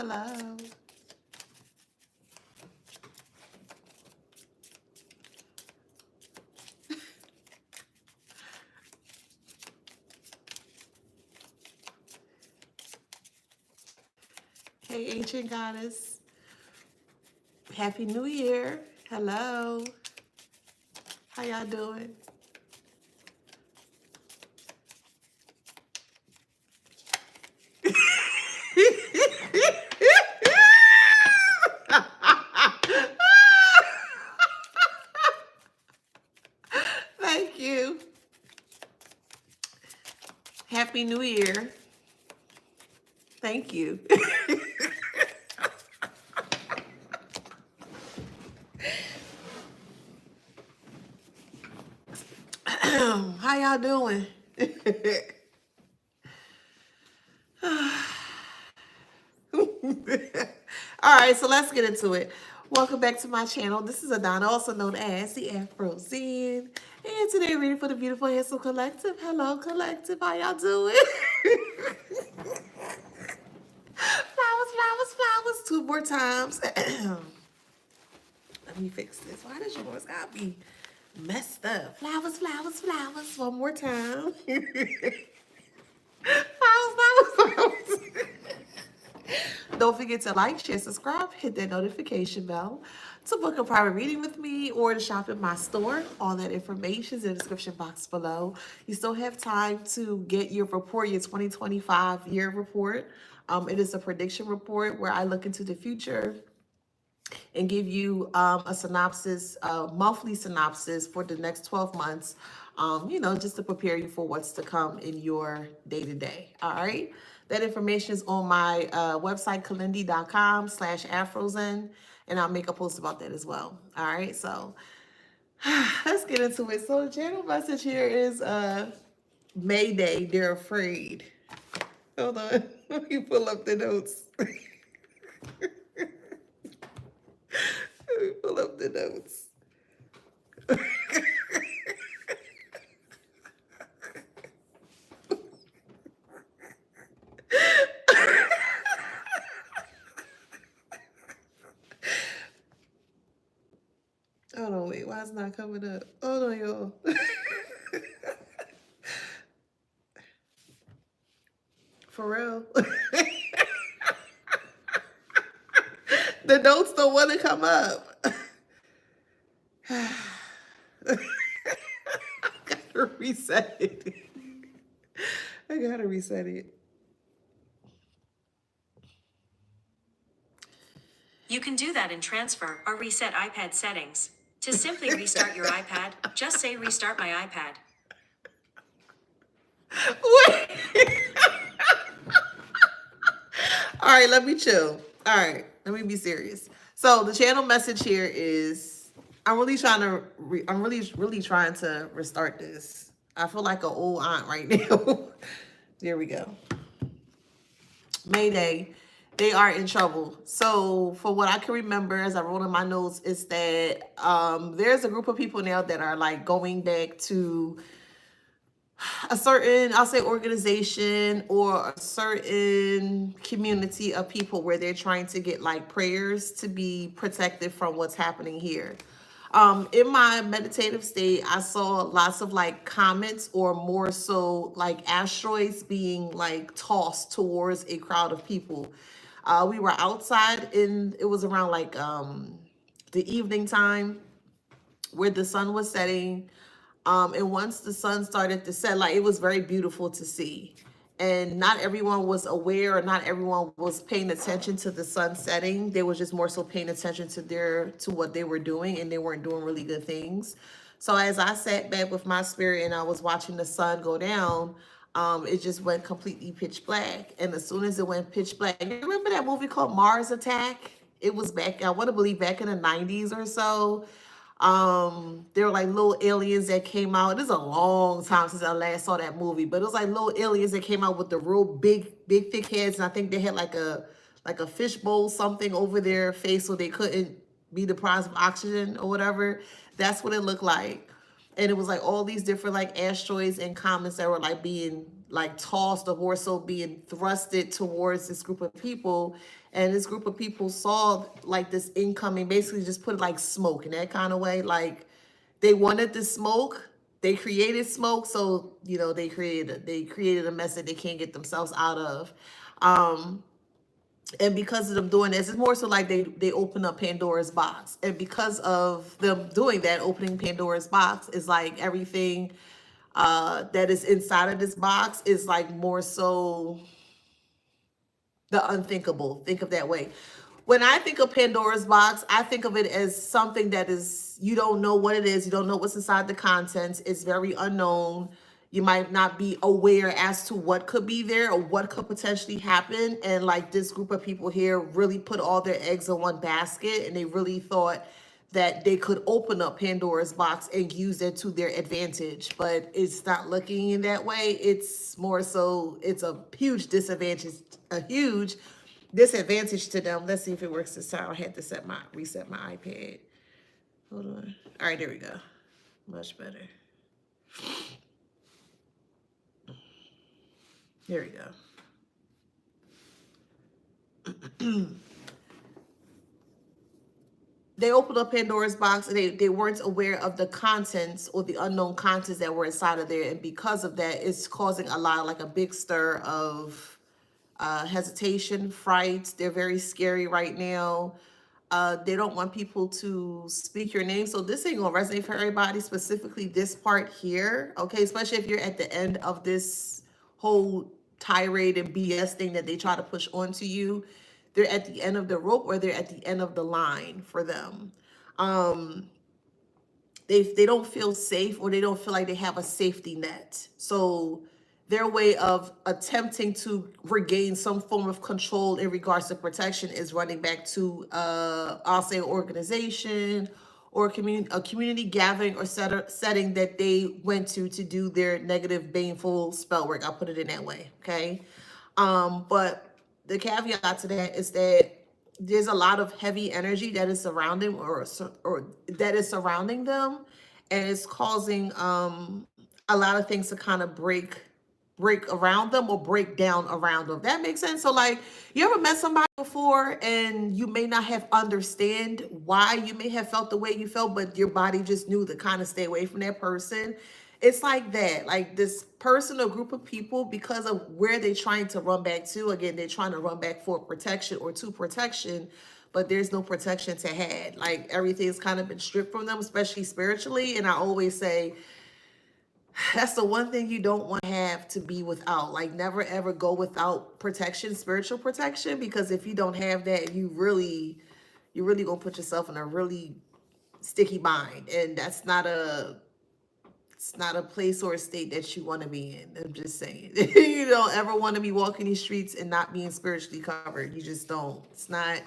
Hello. Hey, ancient goddess. Happy New Year. Hello. How y'all doing? Thank you. Happy New Year. Thank you. How y'all doing? All right, so let's get into it. Welcome back to my channel. This is Adana, also known as the Afro Sane. And today reading for the beautiful, handsome collective. Hello, collective. How y'all doing? Flowers, flowers, flowers. 2 more times. Let me fix this. Why does yours gotta be messed up? Flowers, flowers, flowers. 1 more time. Flowers, flowers, flowers. Don't forget to like, share, subscribe, hit that notification bell to book a private reading with me or to shop in my store. All that information is in the description box below. You still have time to get your report, your 2025 year report. It is a prediction report where I look into the future and give you a synopsis, a monthly synopsis for the next 12 months, just to prepare you for what's to come in your day-to-day, all right? That information is on my website, kalindi.com/afrozen, and I'll make a post about that as well, all right? So let's get into it. So the channel message here is Mayday, they're afraid. Hold on, let me pull up the notes. Let me pull up the notes. Hold on, wait, why is it not coming up? Hold on, y'all. For real. The notes don't want to come up. I gotta reset it. I gotta reset it. You can do that in transfer or reset iPad settings. To simply restart your iPad, just say restart my iPad. Wait. All right, let me chill. All right, let me be serious. So the channel message here is I'm really trying to really trying to restart this. I feel like an old aunt right now. There we go. Mayday, they are in trouble. So for what I can remember, as I wrote in my notes, is that there's a group of people now that are like going back to a certain, I'll say, organization or a certain community of people where they're trying to get like prayers to be protected from what's happening here. In my meditative state, I saw lots of like comets, or more so like asteroids being like tossed towards a crowd of people. We were outside it was around like the evening time where the sun was setting. And once the sun started to set, like, it was very beautiful to see. And not everyone was aware, or not everyone was paying attention to the sun setting. They were just more so paying attention to what they were doing, and they weren't doing really good things. So as I sat back with my spirit and I was watching the sun go down, it just went completely pitch black. And as soon as it went pitch black, you remember that movie called Mars Attack? It was back, I want to believe, back in the 90s or so. There were like little aliens that came out. This is a long time since I last saw that movie, but it was like little aliens that came out with the real big thick heads, and I think they had like a fishbowl something over their face so they couldn't be deprived of oxygen or whatever. That's what it looked like. And it was like all these different like asteroids and comets that were like being like tossed or more so being thrusted towards this group of people. And this group of people saw like this incoming, basically just put like smoke in that kind of way. Like they wanted the smoke, they created smoke, so you know they created a mess that they can't get themselves out of. Um, and because of them doing this, it's more so like they open up Pandora's box, and because of them doing that, opening Pandora's box is like everything that is inside of this box is like more so the unthinkable. Think of that way. When I think of Pandora's box, I think of it as something that is, you don't know what it is, you don't know what's inside the contents, it's very unknown. You might not be aware as to what could be there or what could potentially happen. And like this group of people here really put all their eggs in one basket, and they really thought that they could open up Pandora's box and use it to their advantage. But it's not looking in that way. It's more so, it's a huge disadvantage, a huge disadvantage to them. Let's see if it works this time. I had to reset my iPad. Hold on. All right, there we go. Much better. Here we go. They opened up Pandora's box, and they weren't aware of the contents or the unknown contents that were inside of there. And because of that, it's causing a lot, like a big stir of hesitation, fright. They're very scary right now. They don't want people to speak your name. So this ain't gonna resonate for everybody, specifically this part here. Okay, especially if you're at the end of this whole tirade and BS thing that they try to push onto you. They're at the end of the rope, or they're at the end of the line for them. Um, they don't feel safe, or they don't feel like they have a safety net. So their way of attempting to regain some form of control in regards to protection is running back to I'll say organization or a community gathering or setting that they went to do their negative baneful spell work. I'll put it in that way. Okay. But the caveat to that is that there's a lot of heavy energy that is surrounding or that is surrounding them, and it's causing a lot of things to kind of break around them or break down around them. That makes sense. So like, you ever met somebody before and you may not have understand why you may have felt the way you felt, but your body just knew to kind of stay away from that person? It's like that. Like this person or group of people, because of where they're trying to run back to, again, they're trying to run back for protection or to protection, but there's no protection to have. Like everything's kind of been stripped from them, especially spiritually. And I always say, that's the one thing you don't want to have to be without. Like never ever go without protection, spiritual protection, because if you don't have that, you really gonna put yourself in a really sticky bind. And that's not a it's not a place or a state that you want to be in. I'm just saying. You don't ever want to be walking these streets and not being spiritually covered. You just don't. It's not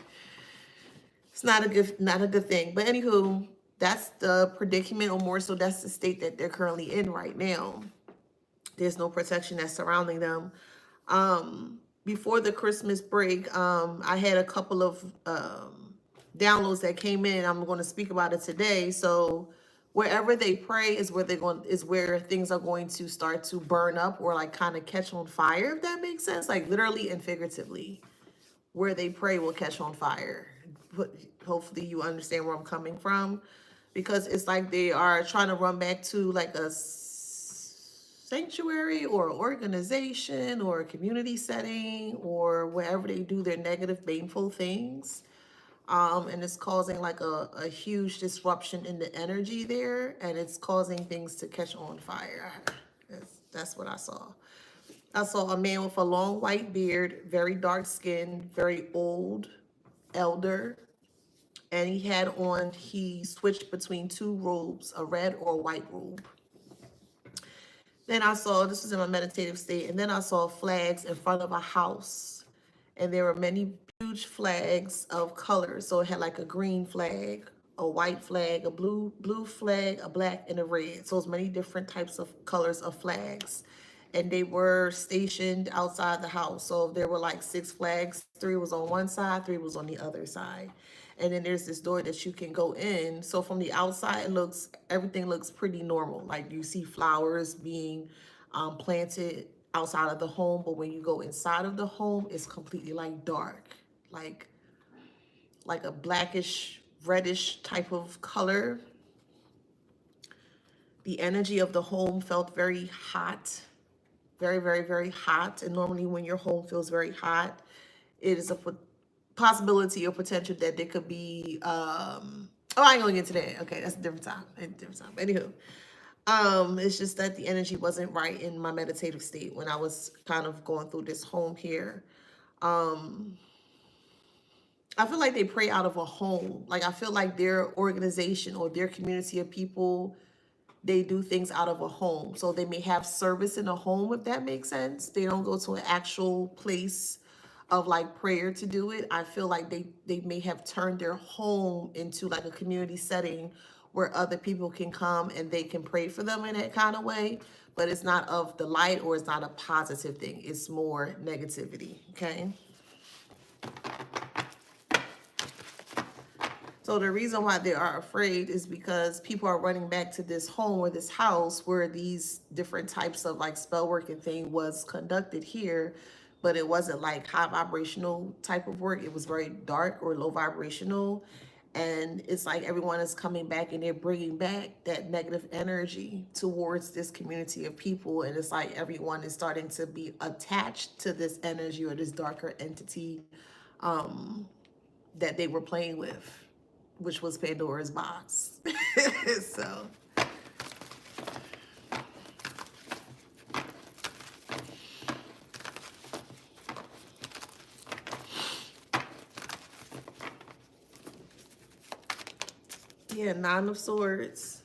a good thing. But anywho, that's the predicament, or more so that's the state that they're currently in right now. There's no protection that's surrounding them. Before the Christmas break, I had a couple of downloads that came in. I'm going to speak about it today. So wherever they pray is where things are going to start to burn up or like kind of catch on fire, if that makes sense, like literally and figuratively. Where they pray will catch on fire. Hopefully you understand where I'm coming from, because it's like they are trying to run back to like a sanctuary or organization or a community setting or wherever they do their negative, baneful things. And it's causing like a huge disruption in the energy there, and it's causing things to catch on fire. That's what I saw. I saw a man with a long white beard, very dark skin, very old, elder, and he switched between two robes, a red or a white robe. Then I saw, this was in my meditative state, and then I saw flags in front of a house, and there were many huge flags of colors. So it had like a green flag, a white flag, a blue flag, a black, and a red. So it's many different types of colors of flags, and they were stationed outside the house. So there were like 6 flags. 3 was on one side, 3 was on the other side. And then there's this door that you can go in. So from the outside, everything looks pretty normal. Like you see flowers being planted outside of the home, but when you go inside of the home, it's completely like dark, like a blackish, reddish type of color. The energy of the home felt very hot, very, very, very hot. And normally when your home feels very hot, it is a possibility or potential that there could be, oh, I ain't gonna get into that. Okay, that's a different time. Anywho, it's just that the energy wasn't right in my meditative state when I was kind of going through this home here. I feel like they pray out of a home. Like I feel like their organization or their community of people, they do things out of a home. So they may have service in a home, if that makes sense. They don't go to an actual place of like prayer to do it. I feel like they may have turned their home into like a community setting where other people can come and they can pray for them in that kind of way. But it's not of the light, or it's not a positive thing. It's more negativity. Okay. So the reason why they are afraid is because people are running back to this home or this house where these different types of like spell work and thing was conducted here, but it wasn't like high vibrational type of work. It was very dark or low vibrational. And it's like everyone is coming back and they're bringing back that negative energy towards this community of people. And it's like everyone is starting to be attached to this energy or this darker entity that they were playing with, which was Pandora's box. So yeah, Nine of Swords.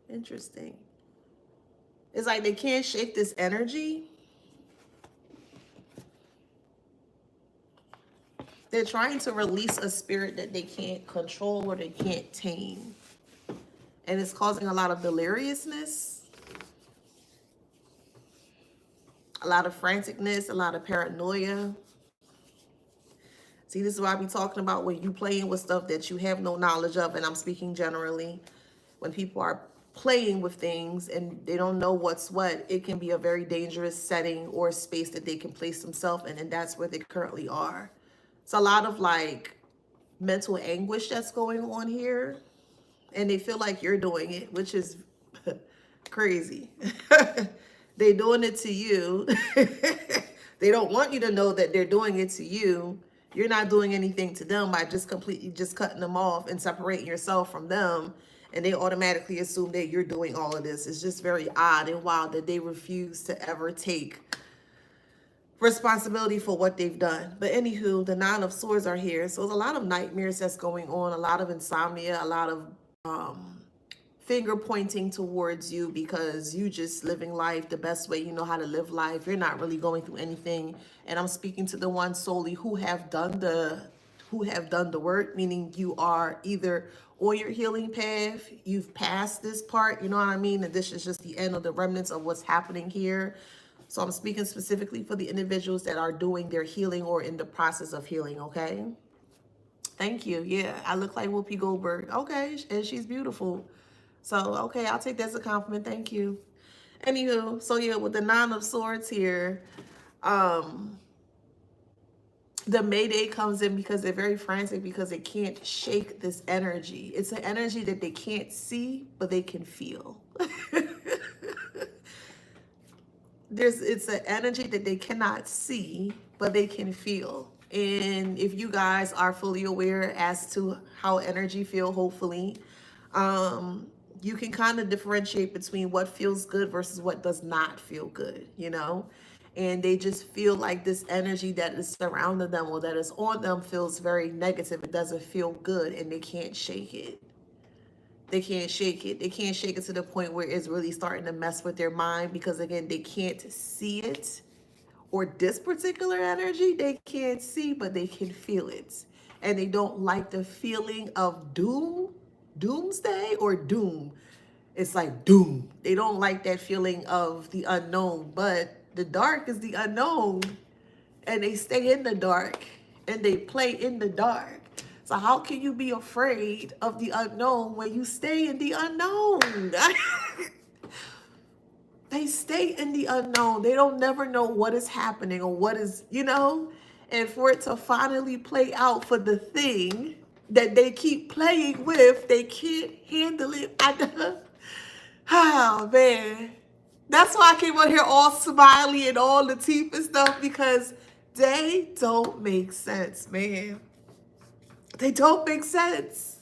Interesting. It's like they can't shake this energy. They're trying to release a spirit that they can't control or they can't tame. And it's causing a lot of deliriousness, a lot of franticness, a lot of paranoia. See, this is what I be talking about when you playing with stuff that you have no knowledge of, and I'm speaking generally. When people are playing with things and they don't know what's what, it can be a very dangerous setting or space that they can place themselves in, and that's where they currently are. It's a lot of like mental anguish that's going on here, and they feel like you're doing it, which is crazy. They doing it to you. They don't want you to know that they're doing it to you. You're not doing anything to them by just completely just cutting them off and separating yourself from them, and they automatically assume that you're doing all of this. It's just very odd and wild that they refuse to ever take responsibility for what they've done. But anywho, the Nine of Swords are here. So there's a lot of nightmares that's going on, a lot of insomnia, a lot of finger pointing towards you because you just living life the best way you know how to live life. You're not really going through anything. And I'm speaking to the ones solely who have done the work, meaning you are either on your healing path, you've passed this part, you know what I mean? And this is just the end of the remnants of what's happening here. So I'm speaking specifically for the individuals that are doing their healing or in the process of healing, okay? Thank you. Yeah, I look like Whoopi Goldberg. Okay, and she's beautiful. So, okay, I'll take that as a compliment. Thank you. Anywho, so yeah, with the Nine of Swords here, the Mayday comes in because they're very frantic because they can't shake this energy. It's an energy that they can't see, but they can feel. It's an energy that they cannot see, but they can feel. And if you guys are fully aware as to how energy feel, hopefully, you can kind of differentiate between what feels good versus what does not feel good, you know? And they just feel like this energy that is surrounding them or that is on them feels very negative. It doesn't feel good, and they can't shake it. They can't shake it. They can't shake it to the point where it's really starting to mess with their mind because, again, they can't see it. Or this particular energy, they can't see, but they can feel it. And they don't like the feeling of doomsday or doom. It's like doom. They don't like that feeling of the unknown, but the dark is the unknown. And they stay in the dark and they play in the dark. So how can you be afraid of the unknown when you stay in the unknown? They stay in the unknown. They don't never know what is happening or what is, and for it to finally play out for the thing that they keep playing with, they can't handle it. Oh man. That's why I came on here all smiley and all the teeth and stuff, because they don't make sense, man. They don't make sense.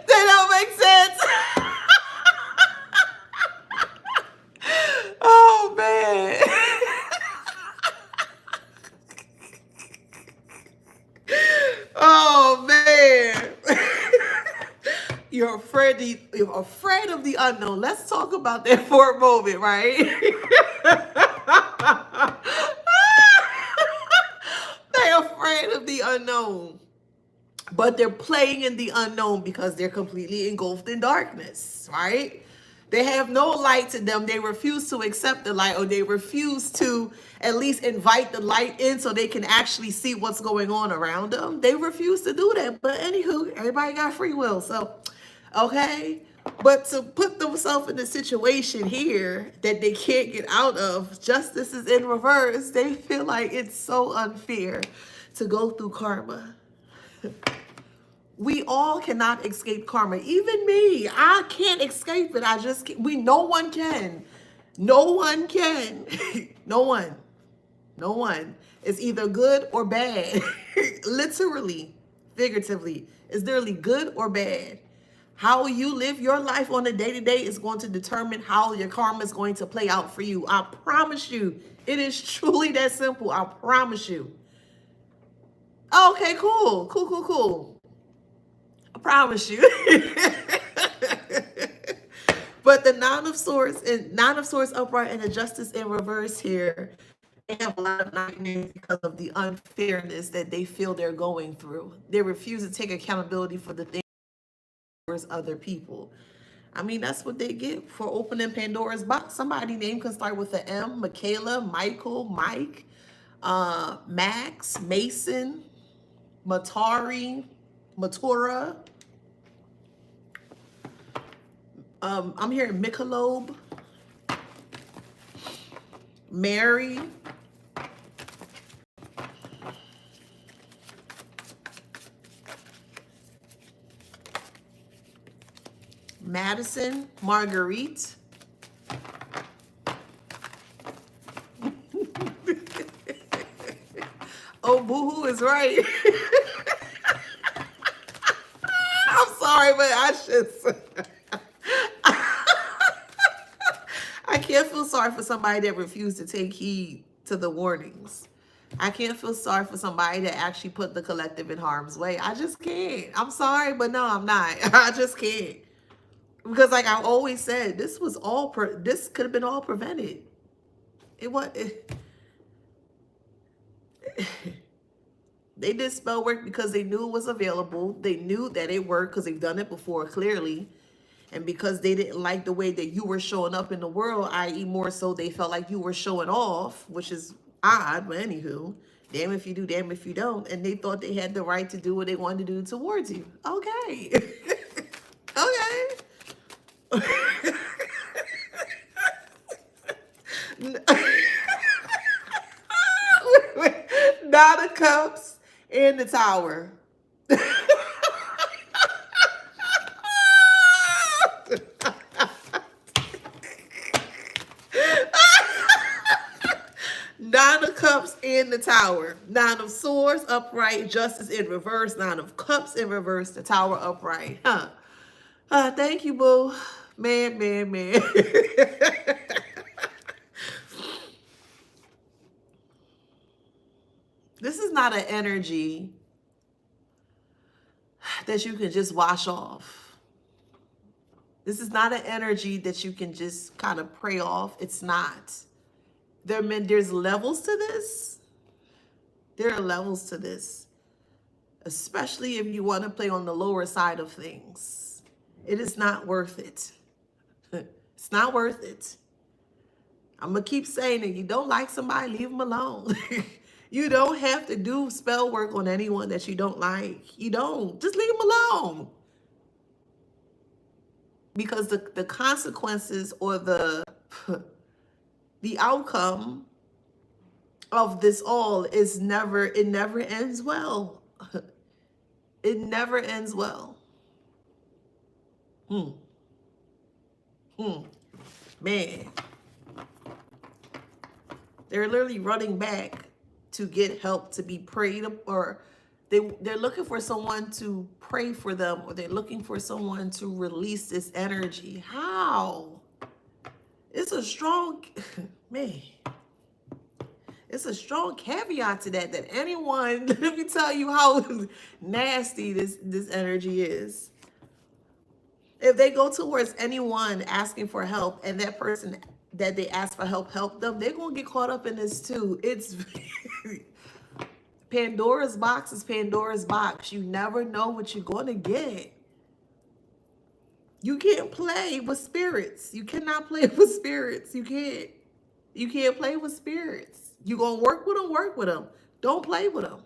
They don't make sense. Oh man. Oh man. You're afraid of the unknown. Let's talk about that for a moment, right? They're afraid of the unknown. But they're playing in the unknown because they're completely engulfed in darkness, right? They have no light to them. They refuse to accept the light, or they refuse to at least invite the light in so they can actually see what's going on around them. They refuse to do that. But anywho, everybody got free will. So, okay. But to put themselves in a situation here that they can't get out of, justice is in reverse. They feel like it's so unfair to go through karma. We all cannot escape karma. Even me, I can't escape it. I just can't. No one can. No one can. No one. No one. It's either good or bad. Literally, figuratively. It's literally good or bad. How you live your life on a day-to-day is going to determine how your karma is going to play out for you. I promise you. It is truly that simple. I promise you. Okay, cool. Cool. I promise you. But the Nine of Swords upright and the Justice in reverse here, they have a lot of nightmares because of the unfairness that they feel they're going through. They refuse to take accountability for the things towards other people. I mean, that's what they get for opening Pandora's box. Somebody's name can start with an M. Michaela, Michael, Mike, Max, Mason, Matura. I'm hearing Michelob, Mary, Madison, Marguerite. Oh, boo-hoo is right. I'm sorry, but I should. I can't feel sorry for somebody that refused to take heed to the warnings. I can't feel sorry for somebody that actually put the collective in harm's way. I just can't. I'm sorry, but no, I'm not. I just can't. Because like I've always said, this was all, this could have been all prevented. It was, they did spell work because they knew it was available. They knew that it worked because they've done it before, clearly. And because they didn't like the way that you were showing up in the world, i.e. more so they felt like you were showing off, which is odd, but anywho, damn if you do, damn if you don't. And they thought they had the right to do what they wanted to do towards you. Okay. Okay. Nine of Cups in the Tower. Nine of Cups in the Tower. Nine of Swords upright, Justice in reverse. Nine of Cups in reverse, the Tower upright. Thank you, boo. Man. This is not an energy that you can just wash off. This is not an energy that you can just kind of pray off. It's not. There's levels to this. There are levels to this, especially if you want to play on the lower side of things. It is not worth it. It's not worth it. I'm going to keep saying it. You don't like somebody, leave them alone. You don't have to do spell work on anyone that you don't like. You don't. Just leave them alone. Because the consequences or the outcome of this all is never, it never ends well. It never ends well. Man. They're literally running back to get help, to be prayed, or they're looking for someone to pray for them, or they're looking for someone to release this energy. How? It's a strong, man, it's a strong caveat to that anyone, let me tell you how nasty this energy is. If they go towards anyone asking for help and that person that they ask for help them, they're going to get caught up in this too. It's Pandora's box is Pandora's box. You never know what you're going to get. You can't play with spirits. You cannot play with spirits. You can't. You can't play with spirits. You're going to work with them. Don't play with them.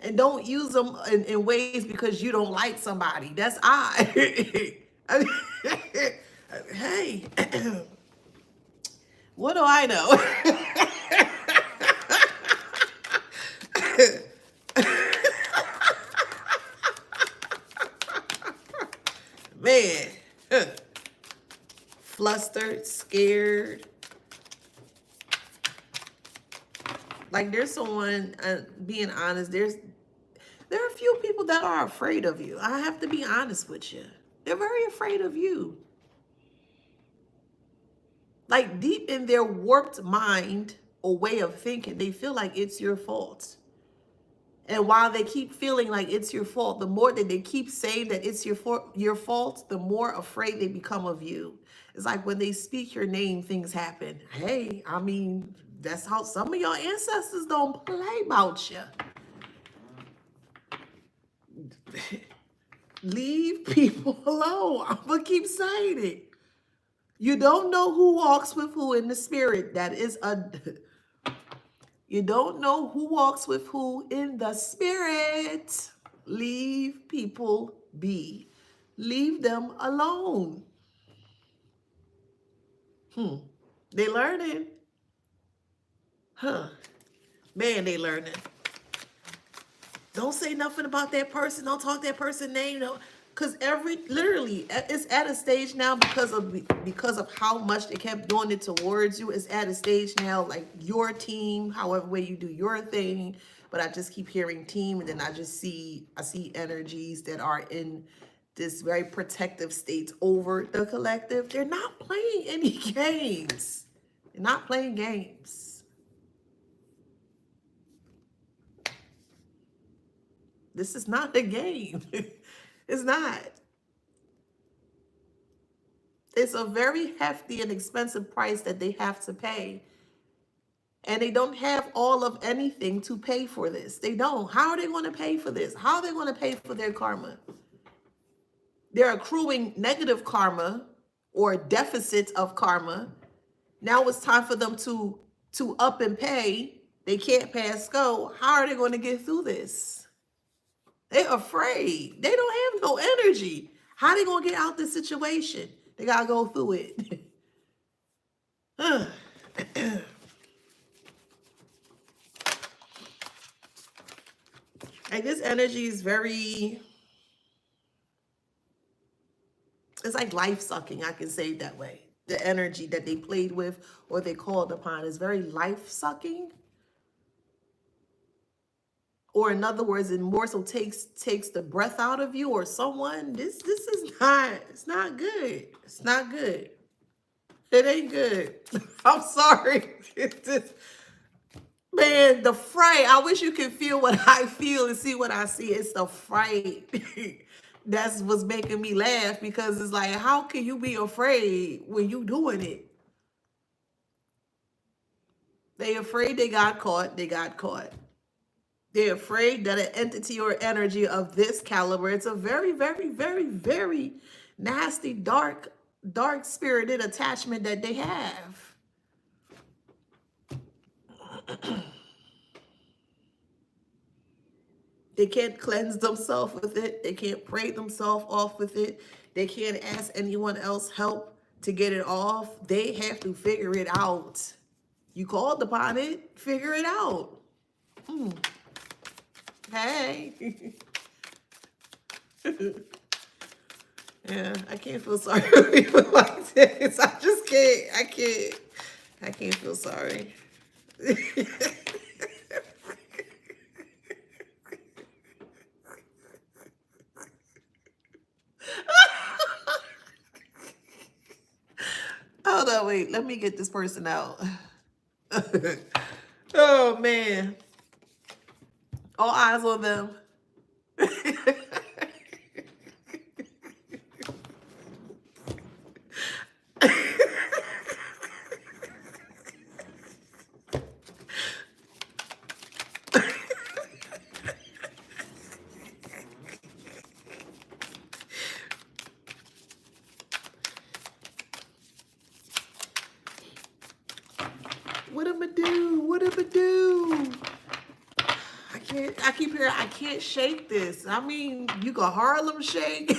And don't use them in ways because you don't like somebody. That's I. Hey, what do I know? Man, flustered, scared. Like there's someone, being honest, there are a few people that are afraid of you. I have to be honest with you. They're very afraid of you. Like deep in their warped mind or way of thinking, they feel like it's your fault. And while they keep feeling like it's your fault, the more that they keep saying that it's your fault, the more afraid they become of you. It's like when they speak your name, things happen. Hey, I mean, that's how some of your ancestors don't play about you. Leave people alone. I'm going to keep saying it. You don't know who walks with who in the spirit. That is you don't know who walks with who in the spirit. Leave people be. Leave them alone. They learning. Man, they learning. Don't say nothing about that person. Don't talk that person's name. No, because literally, it's at a stage now because of how much they kept doing it towards you. It's at a stage now, like your team, however way you do your thing. But I just keep hearing team, and then I see energies that are in this very protective state over the collective. They're not playing any games. They're not playing games. This is not a game. It's not. It's a very hefty and expensive price that they have to pay. And they don't have all of anything to pay for this. They don't. How are they going to pay for this? How are they going to pay for their karma? They're accruing negative karma or deficit of karma. Now it's time for them to up and pay. They can't pass go. How are they going to get through this? They're afraid. They don't have no energy. How are they going to get out this situation? They got to go through it. And this energy is very, it's like life sucking. I can say it that way. The energy that they played with or they called upon is very life sucking. Or in other words, it more so takes the breath out of you or someone. This is not, it's not good. It's not good. It ain't good. I'm sorry. Man, the fright. I wish you could feel what I feel and see what I see. It's the fright. That's what's making me laugh, because it's like, how can you be afraid when you doing it? They afraid they got caught. They got caught. They're afraid that an entity or energy of this caliber, it's a very, very, very, very nasty, dark spirited attachment that they have. They can't cleanse themselves with it. They can't pray themselves off with it. They can't ask anyone else help to get it off. They have to figure it out. You called upon it, figure it out. Hey. Yeah, I can't feel sorry for people like this. I just can't. I can't feel sorry. Hold on, wait. Let me get this person out. Oh, man. All eyes on them. What am I do? What am I do? I keep hearing, I can't shake this. I mean, you can Harlem shake.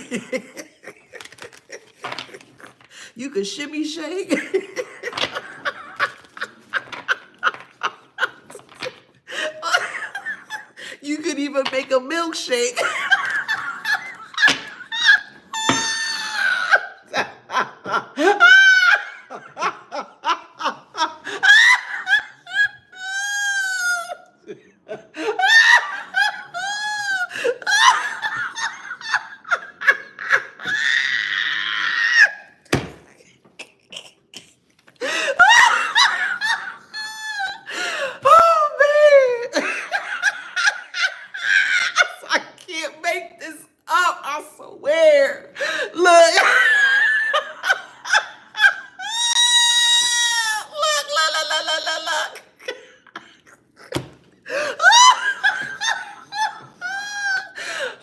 You can shimmy shake. You could even make a milkshake. Oh, man. I can't make this up. I swear. Look. Look.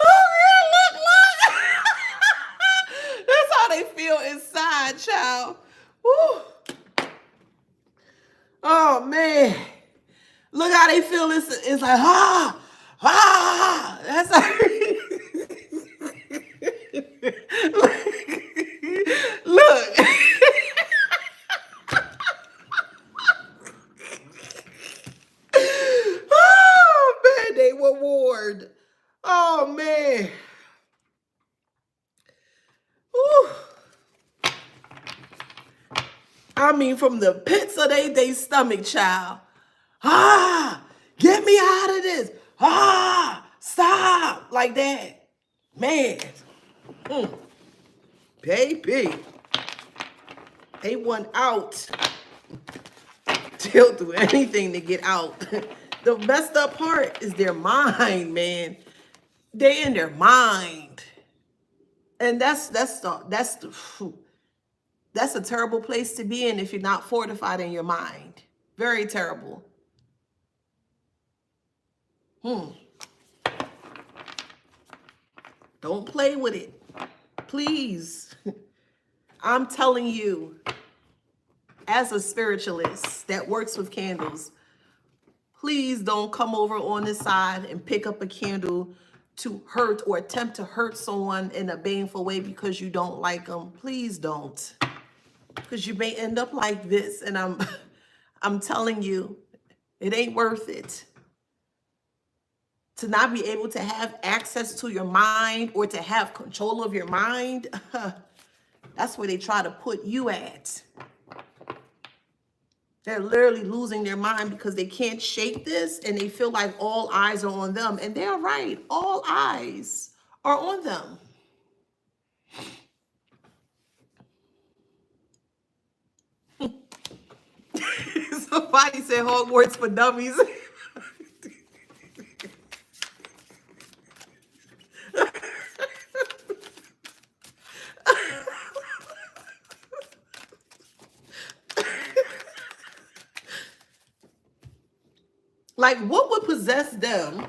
Oh, yeah, look. That's how they feel inside, child. Woo. Oh, man. Look how they feel. It's like, That's how. Look. Oh, man, they were warned. Oh, man. Whew. I mean, from the pits of they stomach, child. Get me out of this. Stop. Like that. Man. Baby. They want out. They'll do anything to get out. The messed up part is their mind, man. They in their mind. And that's a terrible place to be in if you're not fortified in your mind. Very terrible. Don't play with it. Please. I'm telling you, as a spiritualist that works with candles, please don't come over on this side and pick up a candle to hurt or attempt to hurt someone in a baneful way because you don't like them. Please don't. Because you may end up like this. And I'm telling you, it ain't worth it. To not be able to have access to your mind or to have control of your mind, that's where they try to put you at. They're literally losing their mind because they can't shake this and they feel like all eyes are on them. And they're right. All eyes are on them. Somebody said Hogwarts for dummies. Like, what would possess them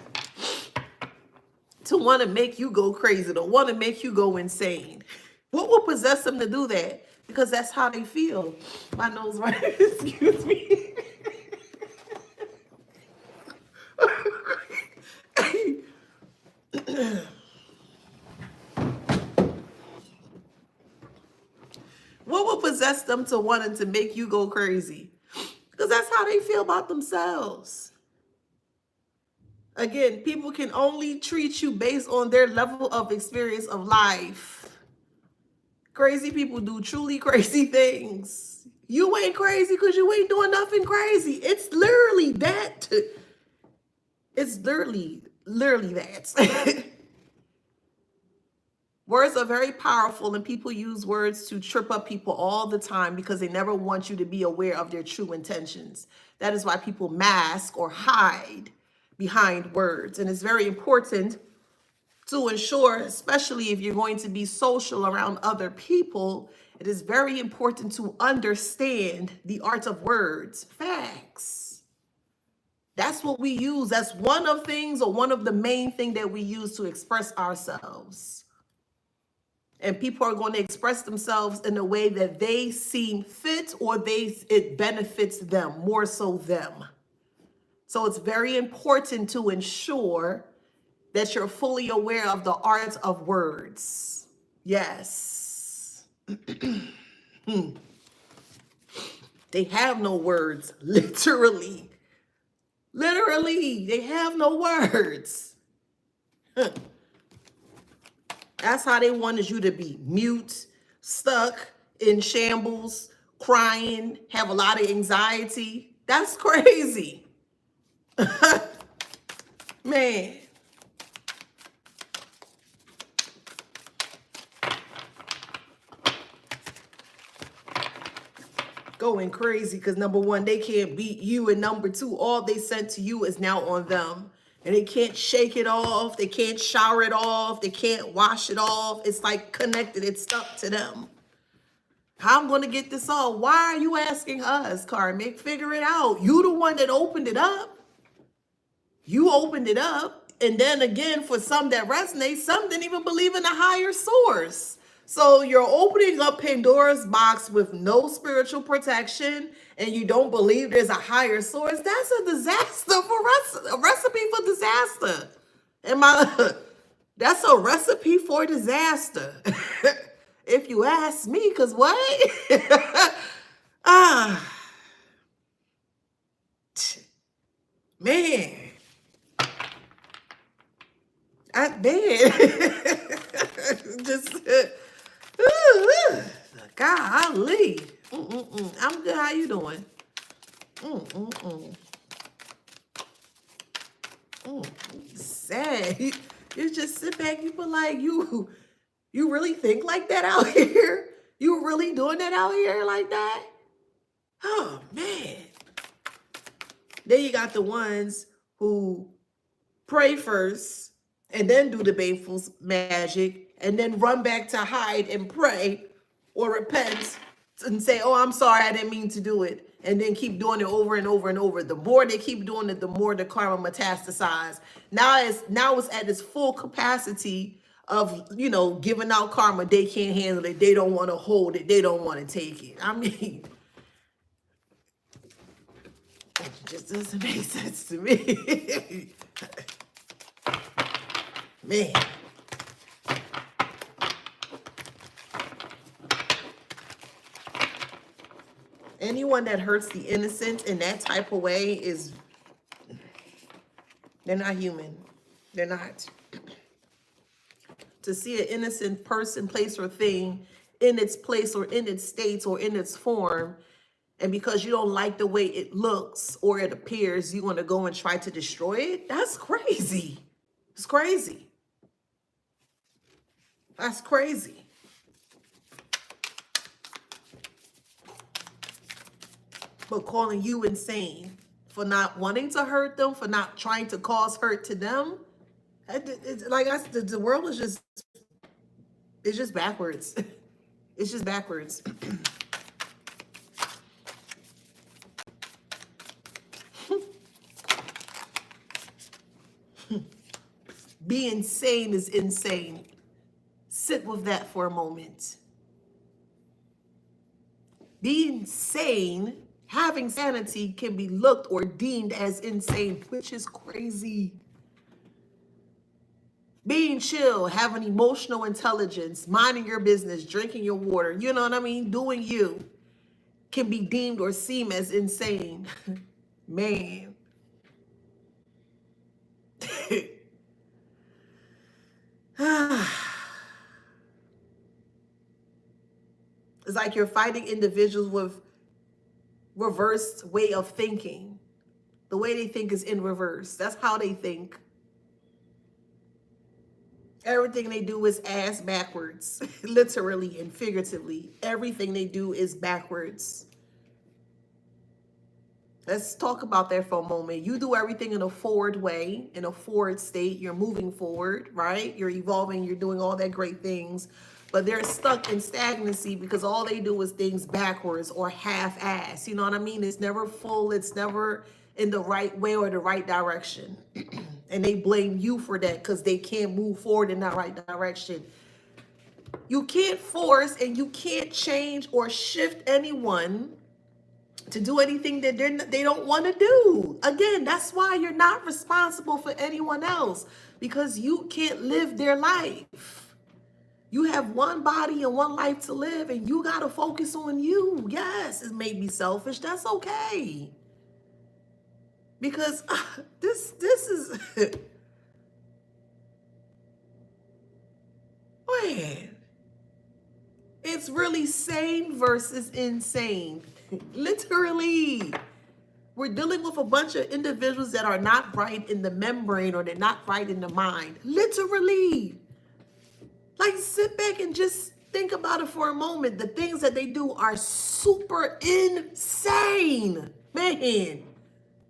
to want to make you go crazy, to want to make you go insane? What would possess them to do that? Because that's how they feel. My nose right. Excuse me. manifest them to wanting to make you go crazy. Because that's how they feel about themselves. Again, people can only treat you based on their level of experience of life. Crazy people do truly crazy things. You ain't crazy because you ain't doing nothing crazy. It's literally that. It's literally that. Words are very powerful, and people use words to trip up people all the time because they never want you to be aware of their true intentions. That is why people mask or hide behind words. And it's very important to ensure, especially if you're going to be social around other people, it is very important to understand the art of words. Facts. That's what we use. That's one of things, or one of the main thing that we use to express ourselves. And people are going to express themselves in a way that they seem fit, or it benefits them, more so them. So it's very important to ensure that you're fully aware of the art of words. Yes. They have no words, literally. Literally, they have no words. That's how they wanted you to be: mute, stuck, in shambles, crying, have a lot of anxiety. That's crazy. Man. Going crazy because number one, they can't beat you, and number two, all they sent to you is now on them. And they can't shake it off. They can't shower it off. They can't wash it off. It's like connected. It's stuck to them. How I'm going to get this off? Why are you asking us, Karmic? Figure it out. You the one that opened it up. You opened it up. And then again, for some that resonate, some didn't even believe in a higher source. So you're opening up Pandora's box with no spiritual protection, and you don't believe there's a higher source. That's a disaster for us, a recipe for disaster. That's a recipe for disaster. If you ask me, because what? Man. Just, golly. I'm good. How you doing? Sad. You just sit back. You be like, you really think like that out here? You really doing that out here like that? Oh man. Then you got the ones who pray first and then do the baneful magic and then run back to hide and pray or repent and say, oh, I'm sorry, I didn't mean to do it. And then keep doing it over and over and over. The more they keep doing it, the more the karma metastasizes. Now it's at its full capacity of, giving out karma. They can't handle it. They don't want to hold it. They don't want to take it. I mean, it just doesn't make sense to me. Man. Anyone that hurts the innocent in that type of way they're not human. They're not. To see an innocent person, place, or thing in its place or in its state or in its form, and because you don't like the way it looks or it appears, you want to go and try to destroy it? That's crazy. It's crazy. That's crazy. But calling you insane for not wanting to hurt them, for not trying to cause hurt to them, it's like the world is just, it's just backwards. It's just backwards. Being sane is insane. Sit with that for a moment. Being sane, having sanity, can be looked or deemed as insane, which is crazy. Being chill, having emotional intelligence, minding your business, drinking your water, you know what I mean? Doing you. can be deemed or seem as insane. Man. It's like you're fighting individuals with reversed way of thinking. The way they think is in reverse. That's how they think. Everything they do is ass backwards, literally and figuratively. Everything they do is backwards. Let's talk about that for a moment. You do everything in a forward way, in a forward state. You're moving forward, right? You're evolving. You're doing all that great things. But they're stuck in stagnancy because all they do is things backwards or half-ass. You know what I mean? It's never full. It's never in the right way or the right direction. And they blame you for that because they can't move forward in that right direction. You can't force and you can't change or shift anyone to do anything that they don't want to do. Again, that's why you're not responsible for anyone else, because you can't live their life. You have one body and one life to live, and you got to focus on you. Yes, it may be selfish. That's okay. Because this is man, it's really sane versus insane. Literally. We're dealing with a bunch of individuals that are not right in the membrane or they're not right in the mind. Literally. Like, sit back and just think about it for a moment. The things that they do are super insane. Man.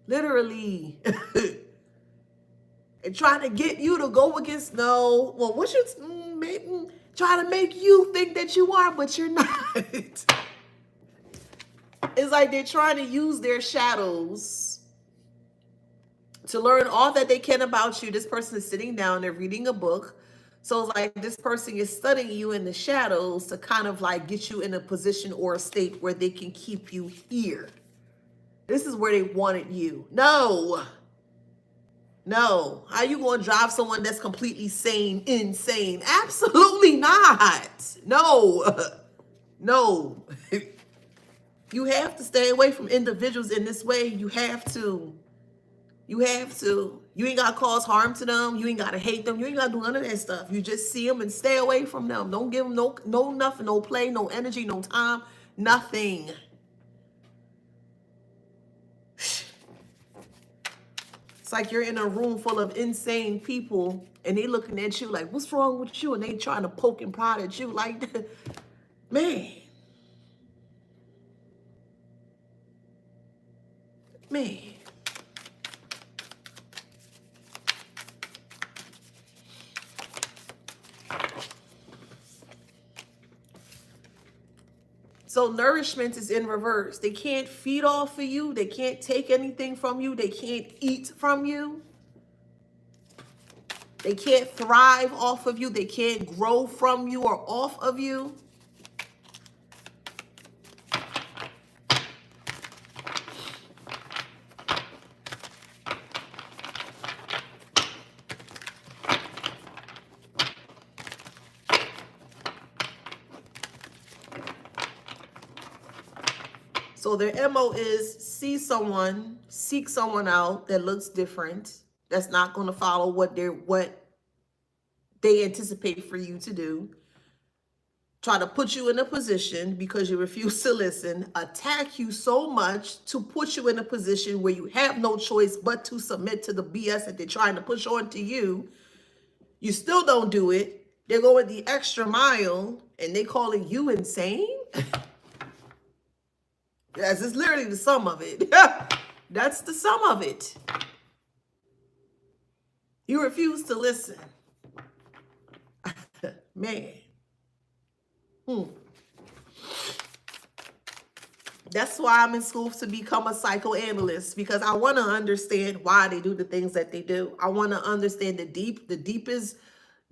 Literally. And trying to get you to go against, no. Well, what you try to make you think that you are, but you're not. It's like they're trying to use their shadows to learn all that they can about you. This person is sitting down, they're reading a book. So it's like this person is studying you in the shadows to kind of like get you in a position or a state where they can keep you here. This is where they wanted you. No. How you going to drive someone that's completely sane, insane? Absolutely not. No. You have to stay away from individuals in this way. You have to. You ain't got to cause harm to them. You ain't got to hate them. You ain't got to do none of that stuff. You just see them and stay away from them. Don't give them no nothing, no play, no energy, no time, nothing. It's like you're in a room full of insane people and they looking at you like, what's wrong with you? And they trying to poke and prod at you like, man. So nourishment is in reverse. They can't feed off of you. They can't take anything from you. They can't eat from you. They can't thrive off of you. They can't grow from you or off of you. So their MO is seek someone out that looks different, that's not going to follow what they anticipate for you to do. Try to put you in a position because you refuse to listen, attack you so much to put you in a position where you have no choice but to submit to the BS that they're trying to push onto you. You still don't do it. They're going the extra mile and they calling you insane. Yes, it's literally the sum of it. That's the sum of it. You refuse to listen. Man. That's why I'm in school to become a psychoanalyst, because I want to understand why they do the things that they do. I want to understand the deepest,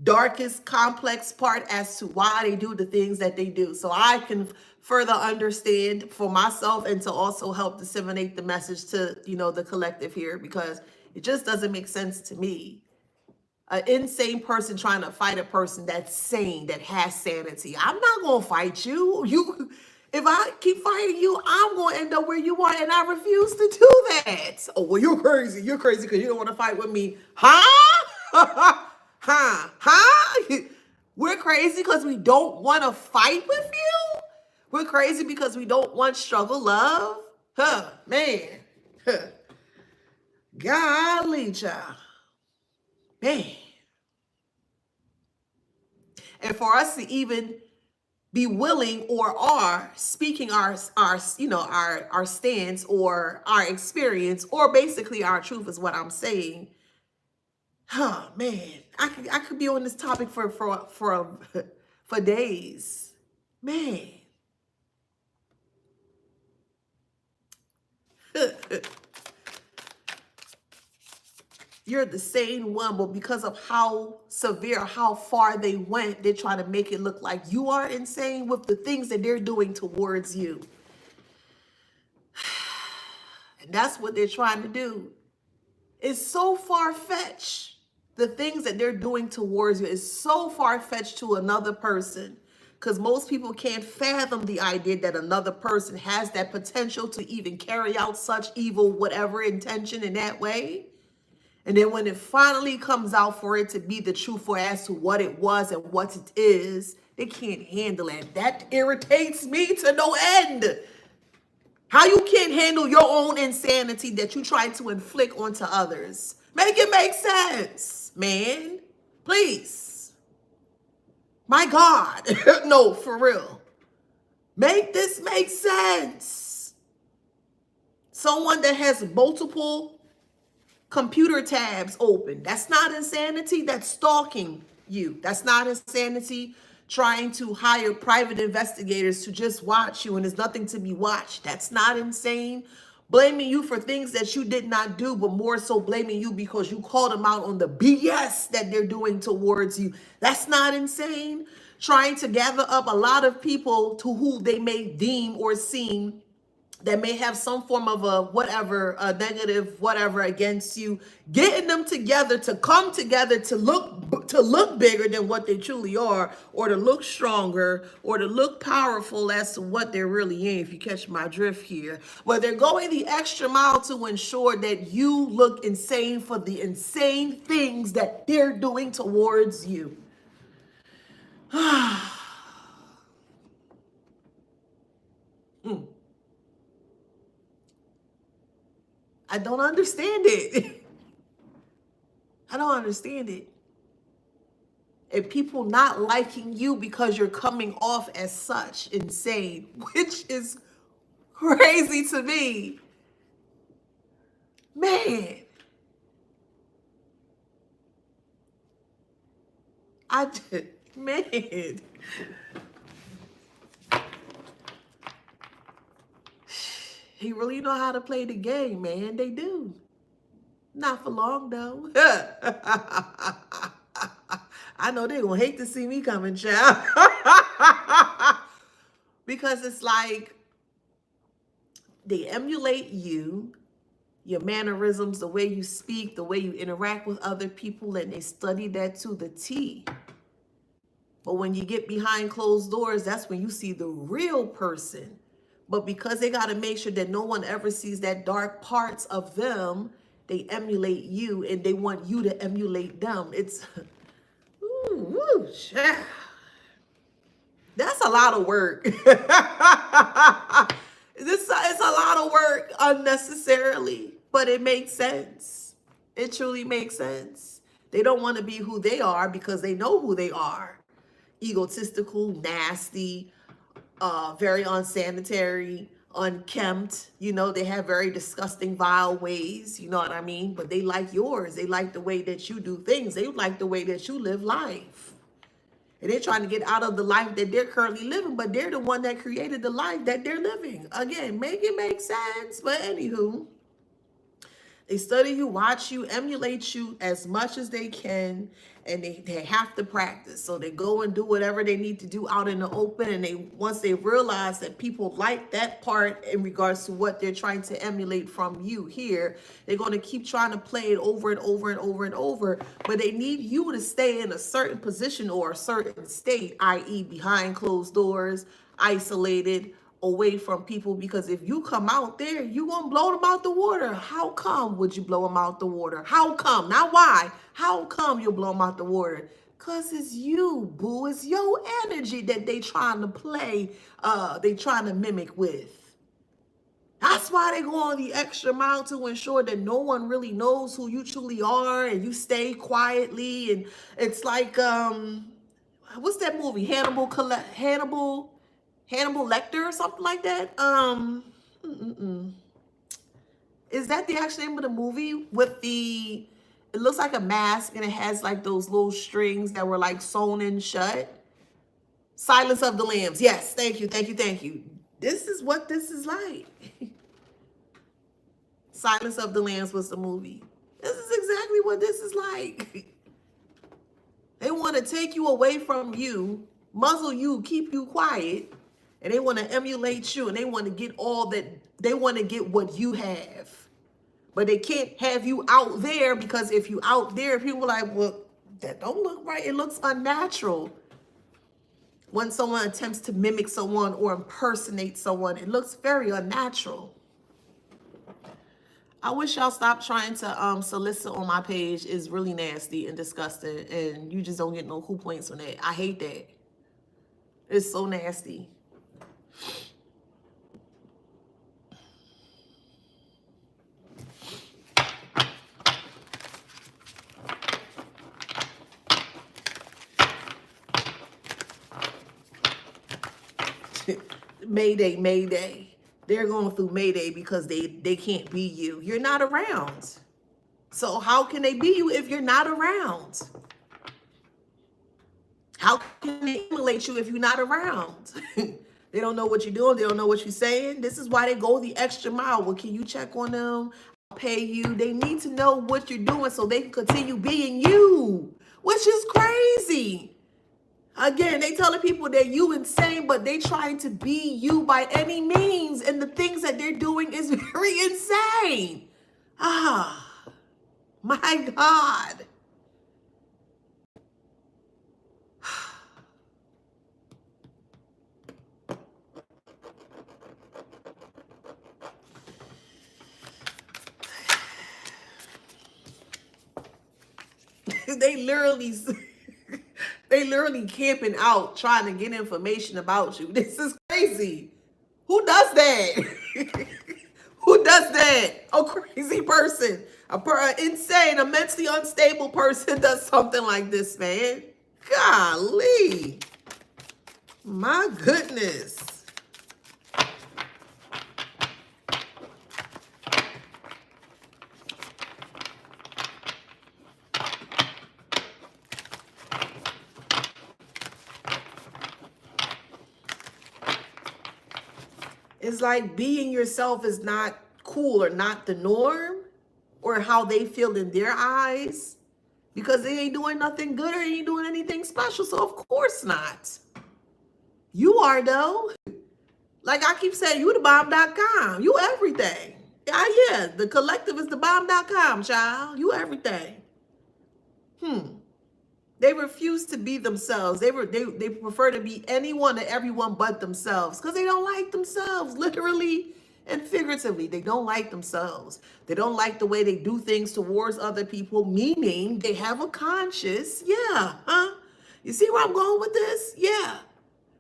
darkest, complex part as to why they do the things that they do, so I can further understand for myself and to also help disseminate the message to, the collective here, because it just doesn't make sense to me. An insane person trying to fight a person that's sane, that has sanity. I'm not going to fight you. If I keep fighting you, I'm going to end up where you are, and I refuse to do that. Oh, well, you're crazy. You're crazy because you don't want to fight with me. Huh? Huh? We're crazy because we don't want to fight with you? We're crazy because we don't want struggle love? Huh, man. Huh. Golly, child. Man. And for us to even be willing or are speaking our our stance or our experience or basically our truth is what I'm saying. Oh man, I could be on this topic for days. Man. You're the same one, but because of how severe, how far they went, they try to make it look like you are insane with the things that they're doing towards you. And that's what they're trying to do. It's so far-fetched. The things that they're doing towards you is so far-fetched to another person because most people can't fathom the idea that another person has that potential to even carry out such evil, whatever intention in that way. And then when it finally comes out for it to be the truth for as to what it was and what it is, they can't handle it. That irritates me to no end. How you can't handle your own insanity that you try to inflict onto others. Make it make sense, man. Please. My God. No, for real. Make this make sense. Someone that has multiple computer tabs open. That's not insanity. That's stalking you. That's not insanity. Trying to hire private investigators to just watch you and there's nothing to be watched. That's not insane. Blaming you for things that you did not do, but more so blaming you because you called them out on the BS that they're doing towards you. That's not insane. Trying to gather up a lot of people to who they may deem or seem that may have some form of a negative whatever against you, getting them together to come together to look bigger than what they truly are, or to look stronger, or to look powerful as to what they're really in, if you catch my drift here. But they're going the extra mile to ensure that you look insane for the insane things that they're doing towards you. I don't understand it. I don't understand it. And people not liking you because you're coming off as such insane, which is crazy to me. Man. Man. He really know how to play the game, man. They do. Not for long, though. I know they're going to hate to see me coming, child. Because it's like they emulate you, your mannerisms, the way you speak, the way you interact with other people, and they study that to the T. But when you get behind closed doors, that's when you see the real person. But because they got to make sure that no one ever sees that dark parts of them, they emulate you and they want you to emulate them. It's, ooh, child. That's a lot of work. It's a lot of work unnecessarily, but it makes sense. It truly makes sense. They don't want to be who they are because they know who they are. Egotistical, nasty, very unsanitary, unkempt. You know, they have very disgusting, vile ways. You know what I mean? But they like yours. They like the way that you do things. They like the way that you live life. And they're trying to get out of the life that they're currently living, but they're the one that created the life that they're living. Again, make it make sense. But anywho, they study you, watch you, emulate you as much as they can, and they have to practice. So they go and do whatever they need to do out in the open, and once they realize that people like that part in regards to what they're trying to emulate from you here, they're going to keep trying to play it over and over and over and over, but they need you to stay in a certain position or a certain state, i.e. behind closed doors, isolated, away from people, because if you come out there, you gonna blow them out the water. How come would you blow them out the water? How come? Not why. How come you blow them out the water? Cause it's you, boo. It's your energy that they trying to play, they trying to mimic with. That's why they go on the extra mile to ensure that no one really knows who you truly are, and you stay quietly. And it's like, what's that movie? Hannibal Lecter or something like that. Is that the actual name of the movie with the? It looks like a mask and it has like those little strings that were like sewn in shut. Silence of the Lambs. Yes, thank you, thank you, thank you. This is what this is like. Silence of the Lambs was the movie. This is exactly what this is like. They want to take you away from you, muzzle you, keep you quiet, and they want to emulate you, and they want to get all that, they want to get what you have. But they can't have you out there, because if you out there, people are like, well, that don't look right. It looks unnatural. When someone attempts to mimic someone or impersonate someone, it looks very unnatural. I wish y'all stop trying to solicit on my page. It's really nasty and disgusting, and you just don't get no cool points on that. I hate that. It's so nasty. Mayday, Mayday. They're going through Mayday because they can't be you. You're not around. So how can they be you if you're not around? How can they emulate you if you're not around? They don't know what you're doing. They don't know what you're saying. This is why they go the extra mile. Well, can you check on them? I'll pay you. They need to know what you're doing so they can continue being you, which is crazy. Again, they telling people that you insane, but they trying to be you by any means. And the things that they're doing is very insane. Ah, my God. They literally camping out trying to get information about you. This is crazy. Who does that? Who does that? A crazy person, an insane, a mentally unstable person does something like this, man. Golly. My goodness. It's like being yourself is not cool or not the norm or how they feel in their eyes, because they ain't doing nothing good or ain't doing anything special. So of course not. You are though. Like I keep saying, you the bomb.com. You everything. Yeah. The collective is the bomb.com, child. You everything. They refuse to be themselves. They prefer to be anyone and everyone but themselves, because they don't like themselves, literally and figuratively. They don't like themselves. They don't like the way they do things towards other people, meaning they have a conscience. Yeah, huh? You see where I'm going with this? Yeah.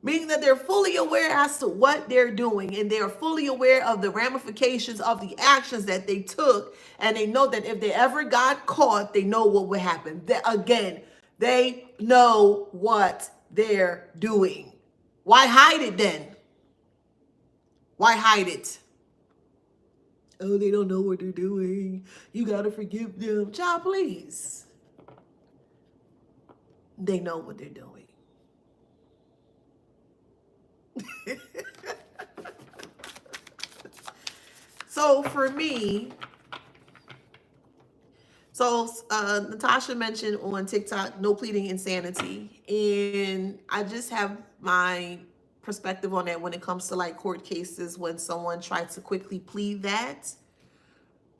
Meaning that they're fully aware as to what they're doing, and they're fully aware of the ramifications of the actions that they took. And they know that if they ever got caught, they know what would happen. Again, they know what they're doing. Why hide it then? Why hide it? Oh, they don't know what they're doing. You got to forgive them. Child, please. They know what they're doing. So for me, Natasha mentioned on TikTok, no pleading insanity. And I just have my perspective on that when it comes to like court cases, when someone tries to quickly plead that.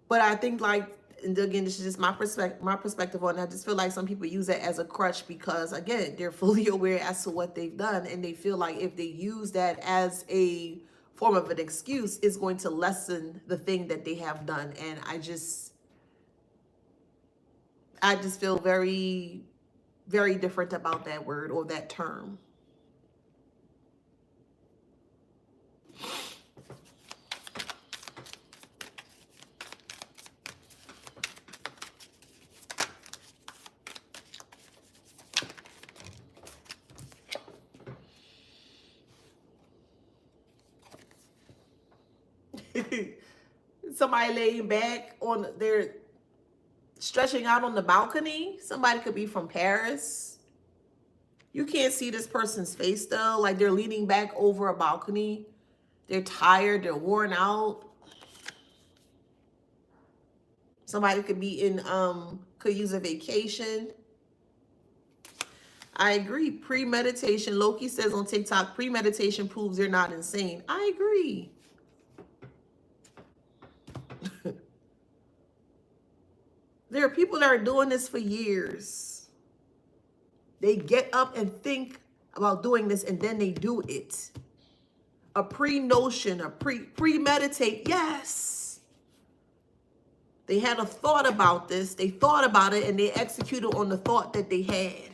But I think like, and again, this is just my perspective on it. I just feel like some people use it as a crutch because, again, they're fully aware as to what they've done. And they feel like if they use that as a form of an excuse is going to lessen the thing that they have done. And I just feel very, very different about that word or that term. Somebody laying back on their stretching out on the balcony. Somebody could be from Paris. You can't see this person's face though. Like they're leaning back over a balcony. They're tired. They're worn out. Somebody could be in, could use a vacation. I agree. Premeditation. Loki says on TikTok, premeditation proves you're not insane. I agree. There are people that are doing this for years. They get up and think about doing this and then they do it. A pre-notion, a premeditate, yes. They had a thought about this. They thought about it and they executed on the thought that they had.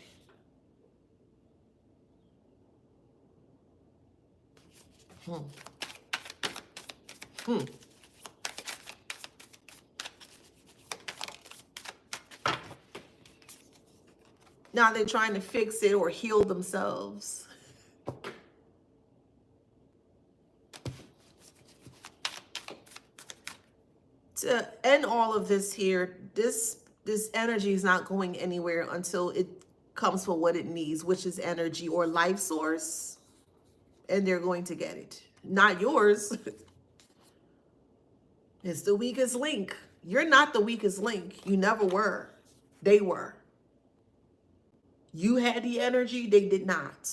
Now they're trying to fix it or heal themselves. To end all of this here, this energy is not going anywhere until it comes for what it needs, which is energy or life source. And they're going to get it. Not yours. It's the weakest link. You're not the weakest link. You never were. They were. You had the energy, they did not.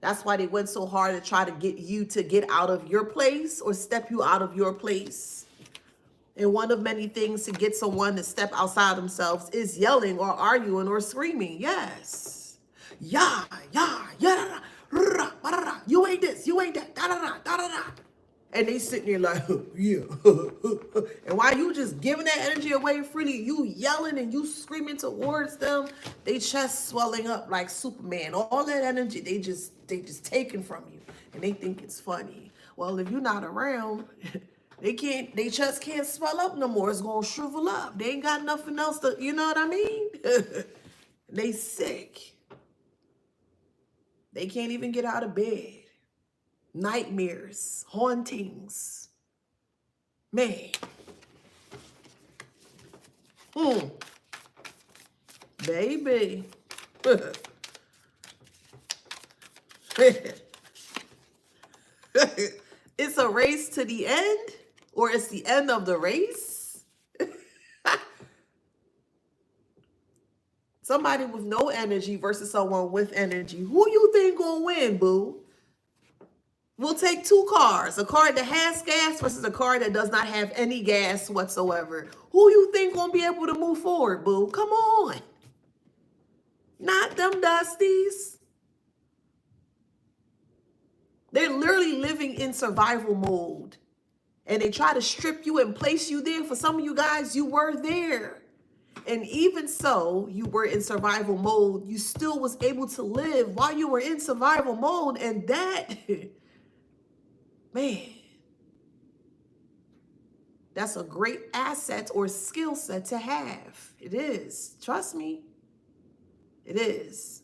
That's why they went so hard to try to get you to get out of your place or step you out of your place. And one of many things to get someone to step outside themselves is yelling or arguing or screaming. Yes. Yeah, yeah, yeah, you ain't this, you ain't that, da da da da da. And they sitting there like, yeah. And while you just giving that energy away freely, you yelling and you screaming towards them, they chest swelling up like Superman. All that energy, they just taking from you. And they think it's funny. Well, if you're not around, they chest can't swell up no more. It's gonna shrivel up. They ain't got nothing else to, you know what I mean? They sick. They can't even get out of bed. Nightmares, hauntings. Man. Baby. It's a race to the end, or it's the end of the race. Somebody with no energy versus someone with energy. Who you think gonna win, boo? We'll take two cars, a car that has gas versus a car that does not have any gas whatsoever. Who you think gonna be able to move forward, boo? Come on. Not them dusties. They're literally living in survival mode. And they try to strip you and place you there. For some of you guys, you were there. And even so, you were in survival mode. You still was able to live while you were in survival mode. And that... Man, that's a great asset or skill set to have. It is. Trust me. It is.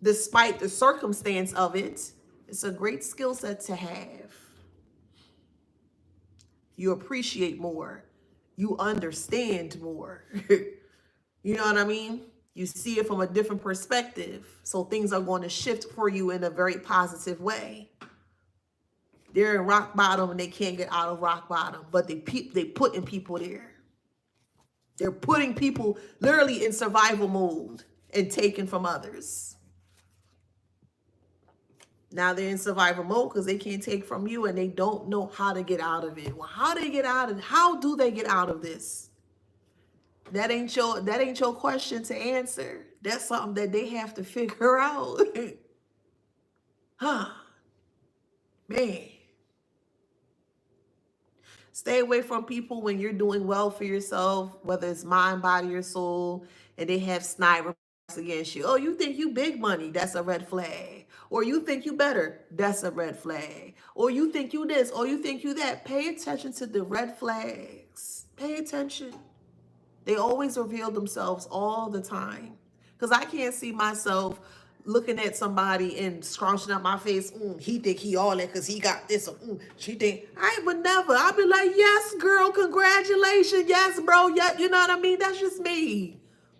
Despite the circumstance of it, it's a great skill set to have. You appreciate more. You understand more. You know what I mean? You see it from a different perspective. So things are going to shift for you in a very positive way. They're in rock bottom and they can't get out of rock bottom. But they putting people there. They're putting people literally in survival mode and taking from others. Now they're in survival mode because they can't take from you and they don't know how to get out of it. Well, how do they get out of it? How do they get out of this? That ain't your question to answer. That's something that they have to figure out. Huh, man. Stay away from people when you're doing well for yourself, whether it's mind, body, or soul, and they have snide remarks against you. Oh, you think you big money? That's a red flag. Or you think you better? That's a red flag. Or you think you this, or you think you that. Pay attention to the red flags. Pay attention. They always reveal themselves all the time. Because I can't see myself looking at somebody and scrunching up my face. He think he all that because he got this. Or, she think, I would never. I'd be like, yes, girl, congratulations. Yes, bro. Yeah, you know what I mean? That's just me.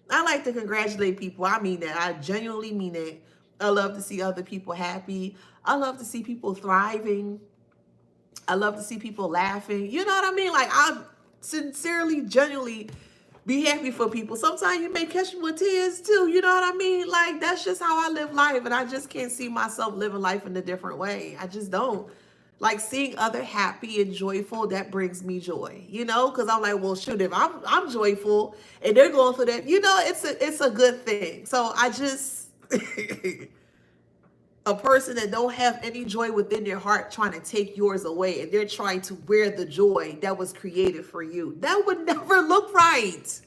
I like to congratulate people. I mean that. I genuinely mean it. I love to see other people happy. I love to see people thriving. I love to see people laughing. You know what I mean? Like, I sincerely, genuinely be happy for people. Sometimes you may catch me with tears too. You know what I mean? Like, that's just how I live life. And I just can't see myself living life in a different way. I just don't. Like, seeing other happy and joyful, that brings me joy, you know? Because I'm like, well, shoot, if I'm joyful and they're going through that, you know, it's a good thing. So I just a person that don't have any joy within their heart trying to take yours away, and they're trying to wear the joy that was created for you. That would never look right.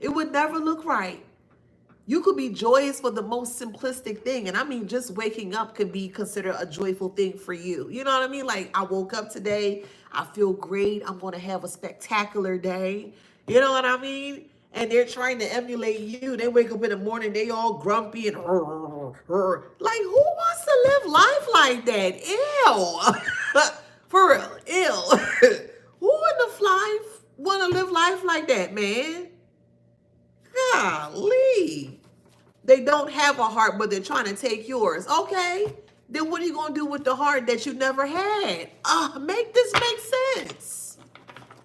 It would never look right. You could be joyous for the most simplistic thing. And I mean, just waking up could be considered a joyful thing for you. You know what I mean? Like, I woke up today. I feel great. I'm going to have a spectacular day. You know what I mean? And they're trying to emulate you. They wake up in the morning, they all grumpy and like, who wants to live life like that? Ew. For real. Ew. Who in the life want to live life like that, man? Golly. They don't have a heart, but they're trying to take yours. Okay. Then what are you going to do with the heart that you never had? Make this make sense.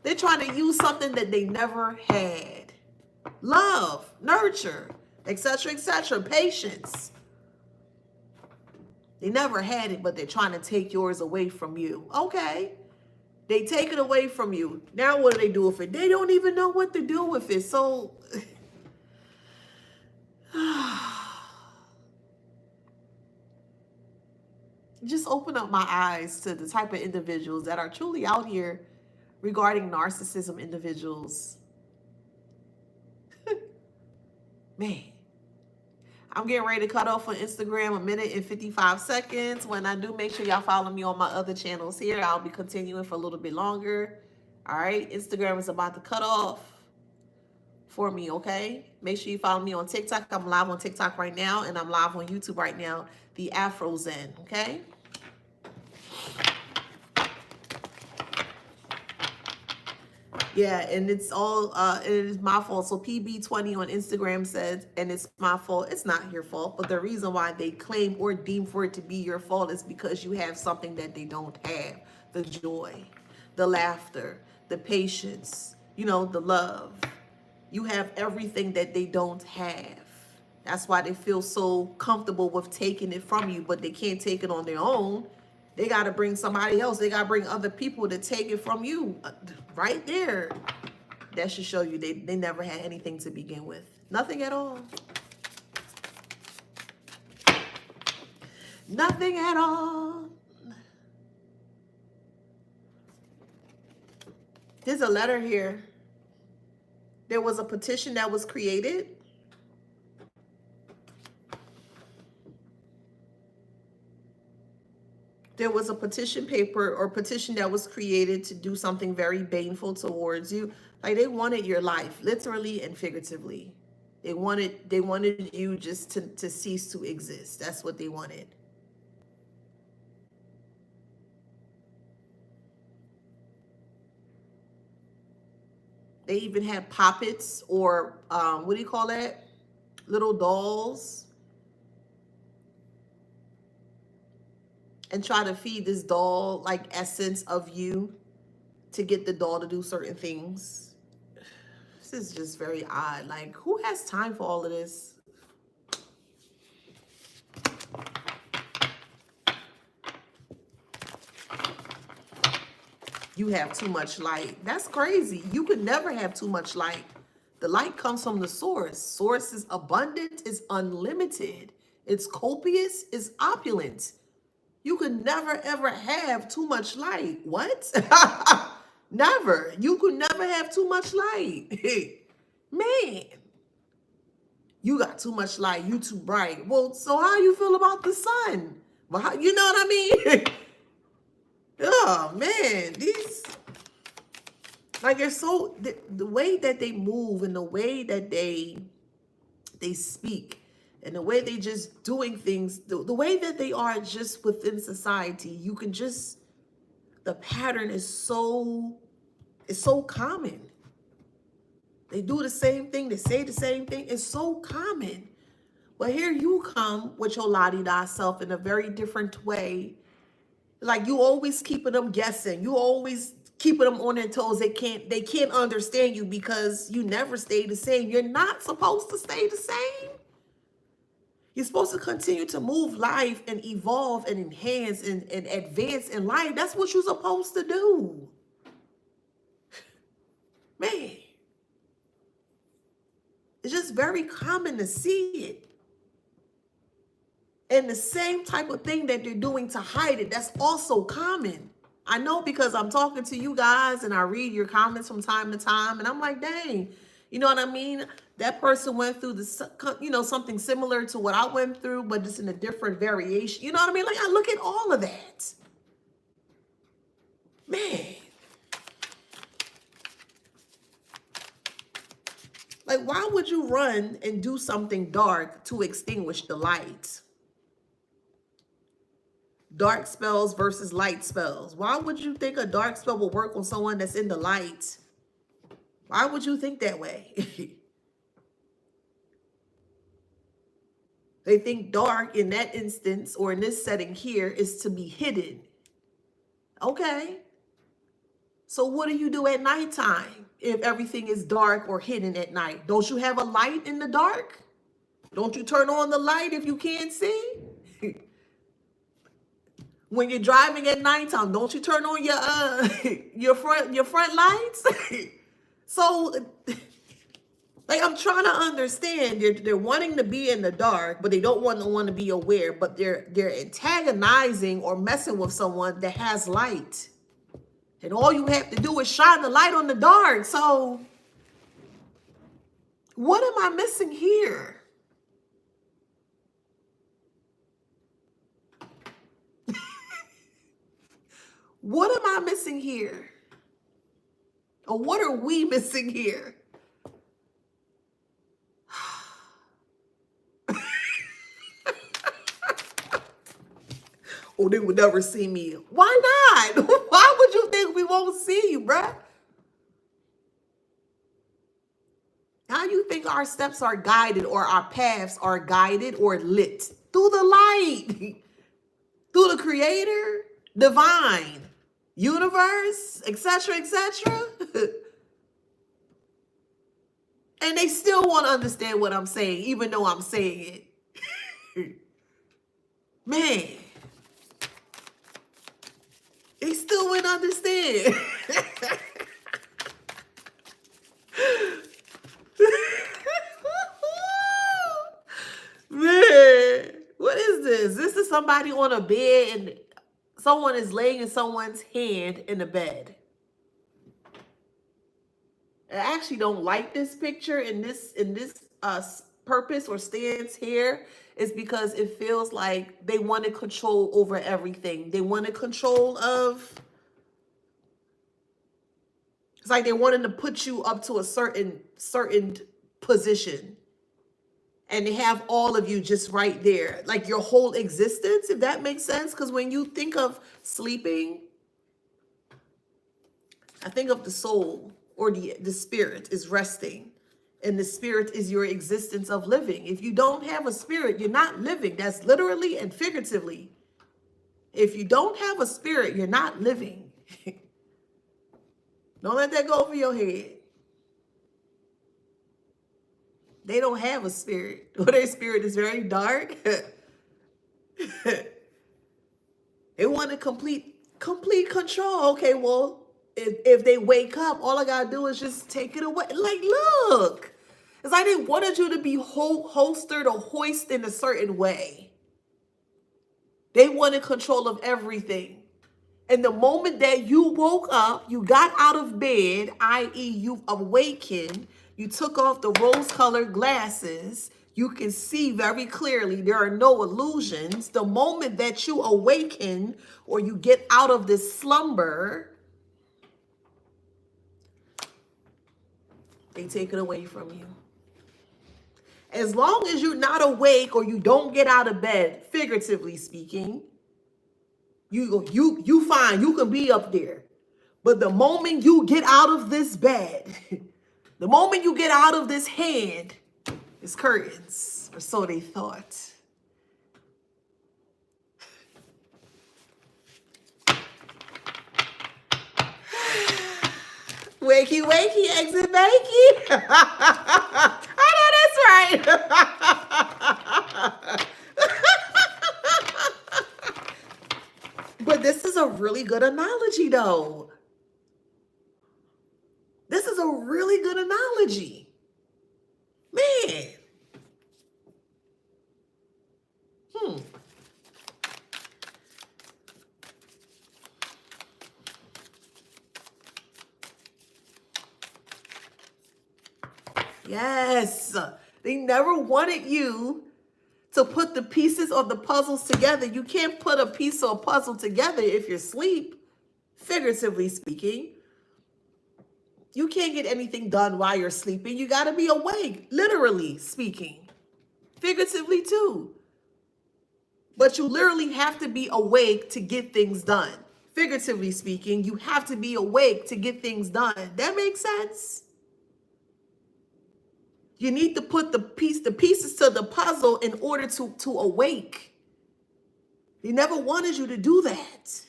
They're trying to use something that they never had. Love, nurture, etc., patience. They never had it, but they're trying to take yours away from you. Okay. They take it away from you. Now what do they do with it? They don't even know what to do with it. So just open up my eyes to the type of individuals that are truly out here regarding narcissism individuals. Man, I'm getting ready to cut off on Instagram 1 minute and 55 seconds. When I do, make sure y'all follow me on my other channels here. I'll be continuing for a little bit longer. All right, Instagram is about to cut off for me, okay? Make sure you follow me on TikTok. I'm live on TikTok right now, and I'm live on YouTube right now, the Afro Zen, okay? Yeah, and it's all it is my fault. So PB20 on Instagram says, and it's my fault. It's not your fault, but the reason why they claim or deem for it to be your fault is because you have something that they don't have. The joy, the laughter, the patience, you know, the love. You have everything that they don't have. That's why they feel so comfortable with taking it from you, but they can't take it on their own. They got to bring somebody else. They got to bring other people to take it from you. Right there. That should show you they never had anything to begin with. Nothing at all. Nothing at all. There's a letter here. There was a petition that was created. There was a petition paper or petition that was created to do something very baneful towards you. Like, they wanted your life, literally and figuratively. They wanted you just to cease to exist. That's what they wanted. They even had puppets or what do you call that? Little dolls. And try to feed this doll like essence of you to get the doll to do certain things. This is just very odd. Like, who has time for all of this? You have too much light. That's crazy. You could never have too much light. The light comes from the source. Source is abundant, is unlimited. It's copious, is opulent. You could never ever have too much light. What? Never. You could never have too much light. Man, you got too much light. You too bright. Well, so how you feel about the sun? Well, you know what I mean? Oh man, these, like, they're so, the way that they move and the way that they speak and the way they just doing things, the way that they are just within society, you can just, the pattern is so, it's so common. They do the same thing, they say the same thing, it's so common. But here you come with your la-di-da self in a very different way. Like, you always keeping them guessing. You always keeping them on their toes. They can't understand you because you never stay the same. You're not supposed to stay the same. You're supposed to continue to move life and evolve and enhance and advance in life. That's what you're supposed to do. Man, it's just very common to see it. And the same type of thing that they're doing to hide it, that's also common. I know because I'm talking to you guys and I read your comments from time to time, and I'm like, dang, you know what I mean? That person went through something similar to what I went through, but just in a different variation. You know what I mean? Like, I look at all of that. Man. Like, why would you run and do something dark to extinguish the light? Dark spells versus light spells. Why would you think a dark spell will work on someone that's in the light? Why would you think that way? They think dark in that instance or in this setting here is to be hidden. Okay. So what do you do at nighttime if everything is dark or hidden at night? Don't you have a light in the dark? Don't you turn on the light if you can't see? When you're driving at nighttime, don't you turn on your front lights? So, like, I'm trying to understand. They're wanting to be in the dark, but they don't want to be aware. But they're antagonizing or messing with someone that has light, and all you have to do is shine the light on the dark. So, what am I missing here? What am I missing here? Or what are we missing here? Oh, they would never see me. Why not? Why would you think we won't see you, bruh? How you think our steps are guided or our paths are guided or lit? Through the light, through the creator, divine, universe, etc., etc. And they still won't understand what I'm saying, even though I'm saying it. Man, they still wouldn't understand. Man, what is this? This is somebody on a bed and someone is laying in someone's hand in the bed. I actually don't like this picture in this purpose or stance here, is because it feels like they want to control over everything. They want to control of. It's like they wanted to put you up to a certain position. And they have all of you just right there, like your whole existence, if that makes sense. Because when you think of sleeping, I think of the soul or the spirit is resting. And the spirit is your existence of living. If you don't have a spirit, you're not living. That's literally and figuratively. If you don't have a spirit, you're not living. Don't let that go over your head. They don't have a spirit, or their spirit is very dark. They want to complete control. Okay, well, if they wake up, all I gotta do is just take it away. Like, look, it's like they wanted you to be holstered or hoisted in a certain way. They wanted control of everything. And the moment that you woke up, you got out of bed, i.e., you've awakened, you took off the rose-colored glasses, you can see very clearly, there are no illusions. The moment that you awaken or you get out of this slumber, they take it away from you. As long as you're not awake or you don't get out of bed, figuratively speaking, you fine, you can be up there. But the moment you get out of this bed, the moment you get out of this hand, it's curtains, or so they thought. Wakey, wakey, exit bakey. I know that's right. But this is a really good analogy, though. This is a really good analogy. Man. Yes. They never wanted you to put the pieces of the puzzles together. You can't put a piece of a puzzle together if you're asleep, figuratively speaking. You can't get anything done while you're sleeping. You got to be awake, literally speaking, figuratively too. But you literally have to be awake to get things done. Figuratively speaking, you have to be awake to get things done. That makes sense? You need to put the pieces to the puzzle in order to awake. He never wanted you to do that.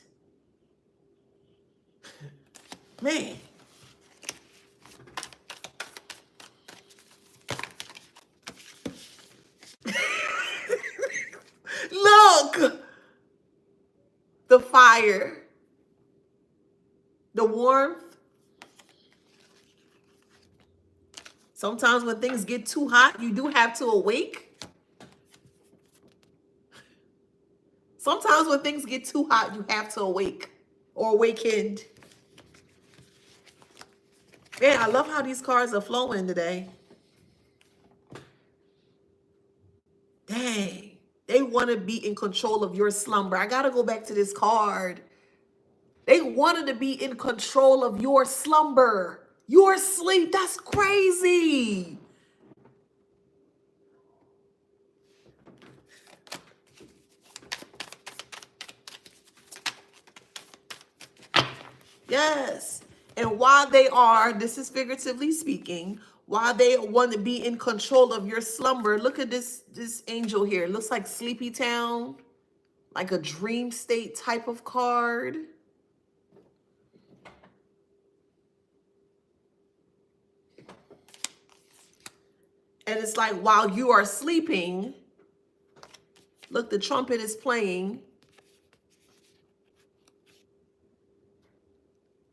Man. Look. The fire. The warmth. Sometimes when things get too hot, you do have to awake. Sometimes when things get too hot, you have to awake or awakened. Man, I love how these cards are flowing today. Dang. They want to be in control of your slumber. I got to go back to this card. They wanted to be in control of your slumber. Your sleep. That's crazy. Yes. And while they are, this is figuratively speaking, while they want to be in control of your slumber, look at this angel here. It looks like Sleepy Town, like a dream state type of card. And it's like while you are sleeping, look, the trumpet is playing.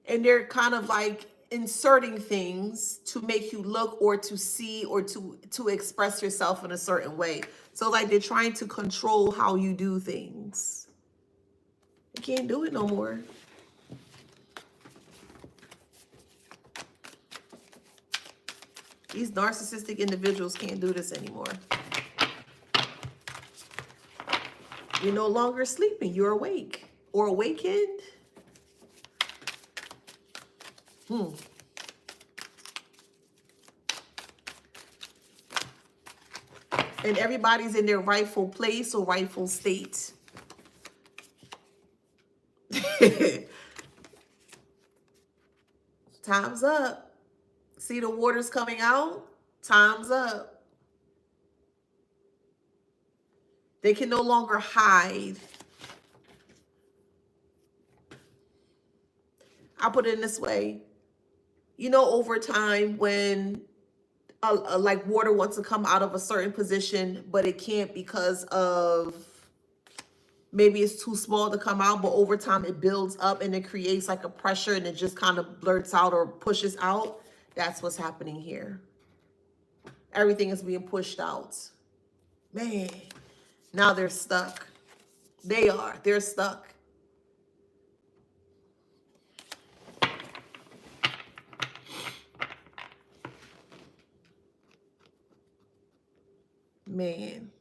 And they're kind of like inserting things to make you look or to see or to express yourself in a certain way. So like they're trying to control how you do things. You can't do it no more. These narcissistic individuals can't do this anymore. You're no longer sleeping. You're awake or awakened. And everybody's in their rightful place or rightful state. Time's up. See the waters coming out? Time's up. They can no longer hide. I'll put it in this way. You know, over time when like water wants to come out of a certain position, but it can't because of maybe it's too small to come out, but over time it builds up and it creates like a pressure and it just kind of blurts out or pushes out. That's what's happening here. Everything is being pushed out. Man, now they're stuck. They are. They're stuck. Man.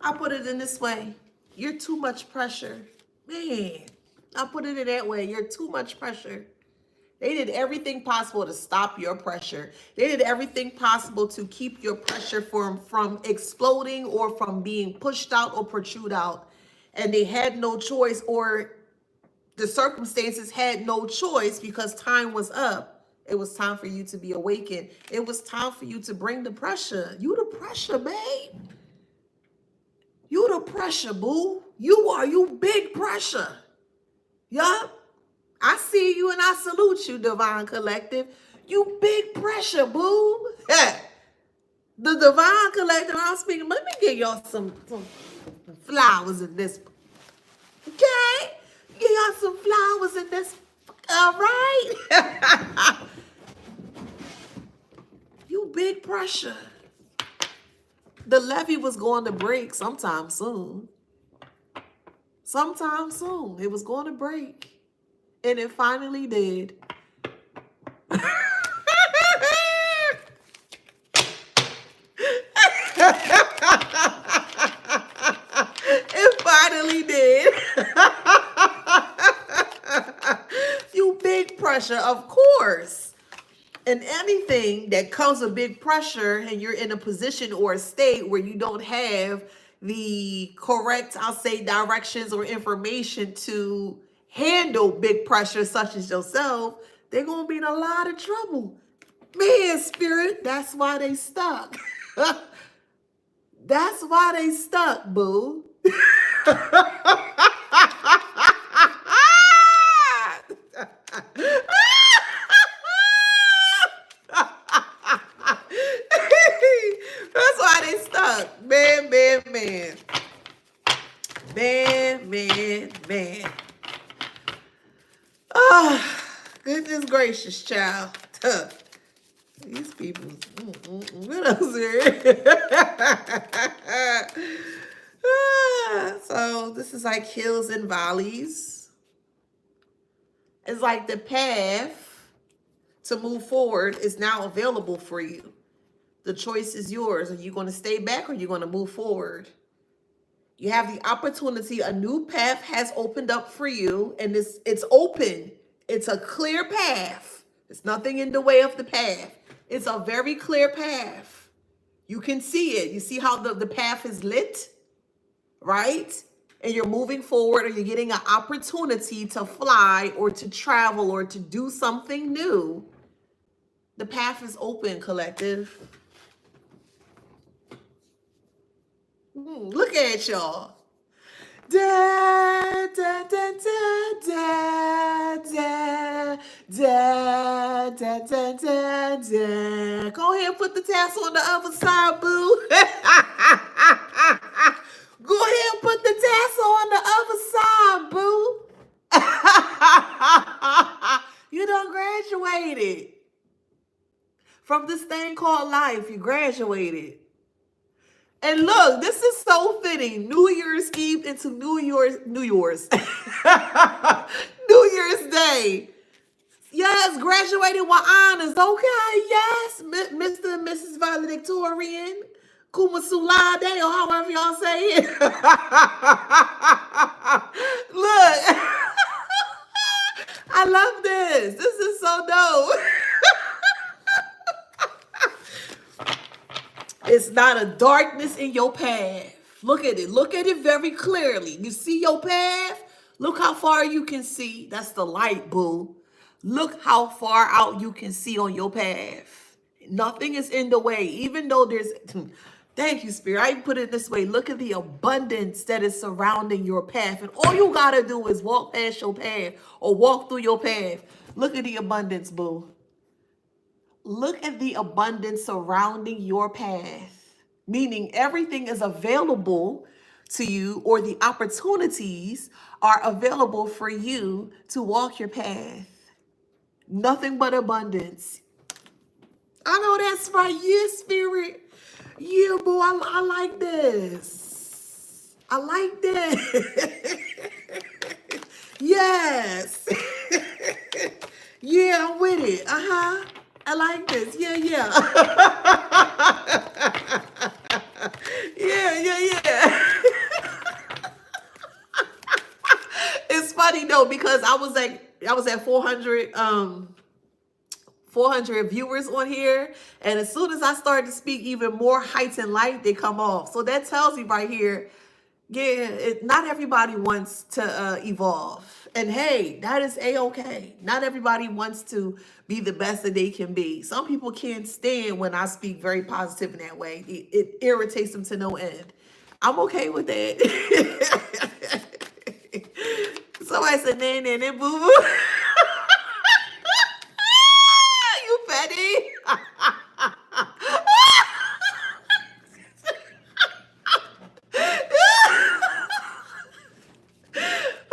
I put it in this way. You're too much pressure. Man, I put it in that way. You're too much pressure. They did everything possible to stop your pressure. They did everything possible to keep your pressure from exploding or from being pushed out or protrude out. And they had no choice, or the circumstances had no choice, because time was up. It was time for you to be awakened. It was time for you to bring the pressure. You the pressure, babe. You the pressure, boo. You big pressure. Yup. I see you and I salute you, Divine Collective. You big pressure, boo. The Divine Collective, I'm speaking. Let me get y'all some flowers in this. Okay? Get y'all some flowers in this. All right? You big pressure. The levee was going to break sometime soon. Sometime soon. It was going to break. And it finally did. It finally did. You big pressure, of course. And anything that comes with big pressure and you're in a position or a state where you don't have the correct, I'll say, directions or information to handle big pressure, such as yourself, they're going to be in a lot of trouble. Man, Spirit, that's why they stuck. That's why they stuck, boo. That's why they stuck. Man, man, man. Man, man, man. Oh, goodness gracious, child. These people. What else here? So this is like hills and valleys. It's like the path to move forward is now available for you. The choice is yours. Are you going to stay back or are you going to move forward? You have the opportunity. A new path has opened up for you, and it's open. It's a clear path. There's nothing in the way of the path. It's a very clear path. You can see it. You see how the path is lit, right? And you're moving forward, or you're getting an opportunity to fly or to travel or to do something new. The path is open, collective. Look at y'all. Da, da, da, da, da, da, da, da, da, da, da. Go ahead and put the tassel on the other side, boo. Go ahead and put the tassel on the other side, boo. You done graduated from this thing called life. You graduated. And look, this is so fitting. New Year's Eve into New Year's Day. Yes, graduated with honors. Okay, yes, Mr. and Mrs. Valedictorian, Kuma Sulade, or however y'all say it. Look, I love this. This is so dope. It's not a darkness in your path. Look at it. Look at it very clearly. You see your path? Look how far you can see. That's the light, boo. Look how far out you can see on your path. Nothing is in the way, even though there's... Thank you, Spirit. I put it this way. Look at the abundance that is surrounding your path. And all you got to do is walk past your path or walk through your path. Look at the abundance, boo. Look at the abundance surrounding your path, meaning everything is available to you, or the opportunities are available for you to walk your path. Nothing but abundance. I know that's right. Yeah, spirit. Yeah, boy, I like this. I like that. Yes. Yeah, I'm with it. Uh-huh. I like this. Yeah, yeah. Yeah. It's funny though, because I was at 400 viewers on here, and as soon as I started to speak, even more heightened light, they come off. So that tells me right here, yeah, not everybody wants to evolve. And hey, that is a-okay. Not everybody wants to be the best that they can be. Some people can't stand when I speak very positive in that way. It irritates them to no end. I'm okay with that. Somebody said, nah, boo boo. You petty.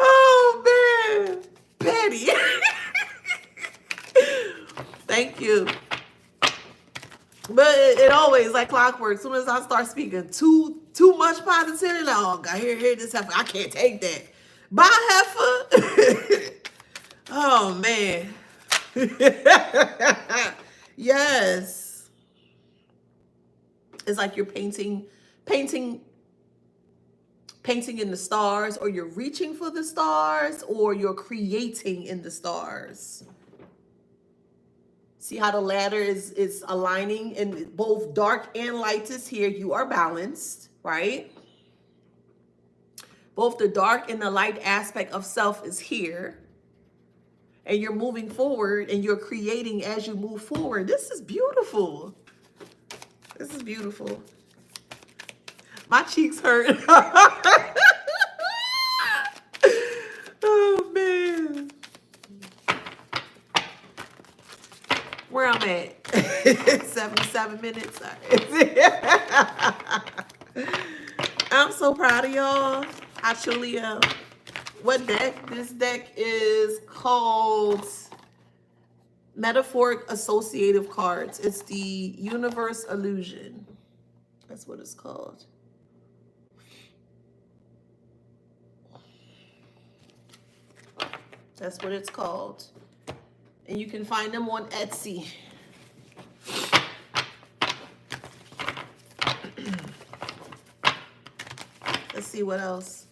Oh man, petty. Thank you. But it always like clockwork. As soon as I start speaking too much positivity, like, oh God, here this heifer. I can't take that. Bye, heifer. Oh man. Yes. It's like you're painting in the stars, or you're reaching for the stars, or you're creating in the stars. See how the ladder is aligning, and both dark and light is here. You are balanced, right? Both the dark and the light aspect of self is here. And you're moving forward, and you're creating as you move forward. This is beautiful. This is beautiful. My cheeks hurt. Oh man. Where I'm at? 77 minutes. I'm so proud of y'all. I truly am. What deck? This deck is called Metaphoric Associative Cards. It's the Universe Illusion. That's what it's called. That's what it's called. And you can find them on Etsy. Let's see what else.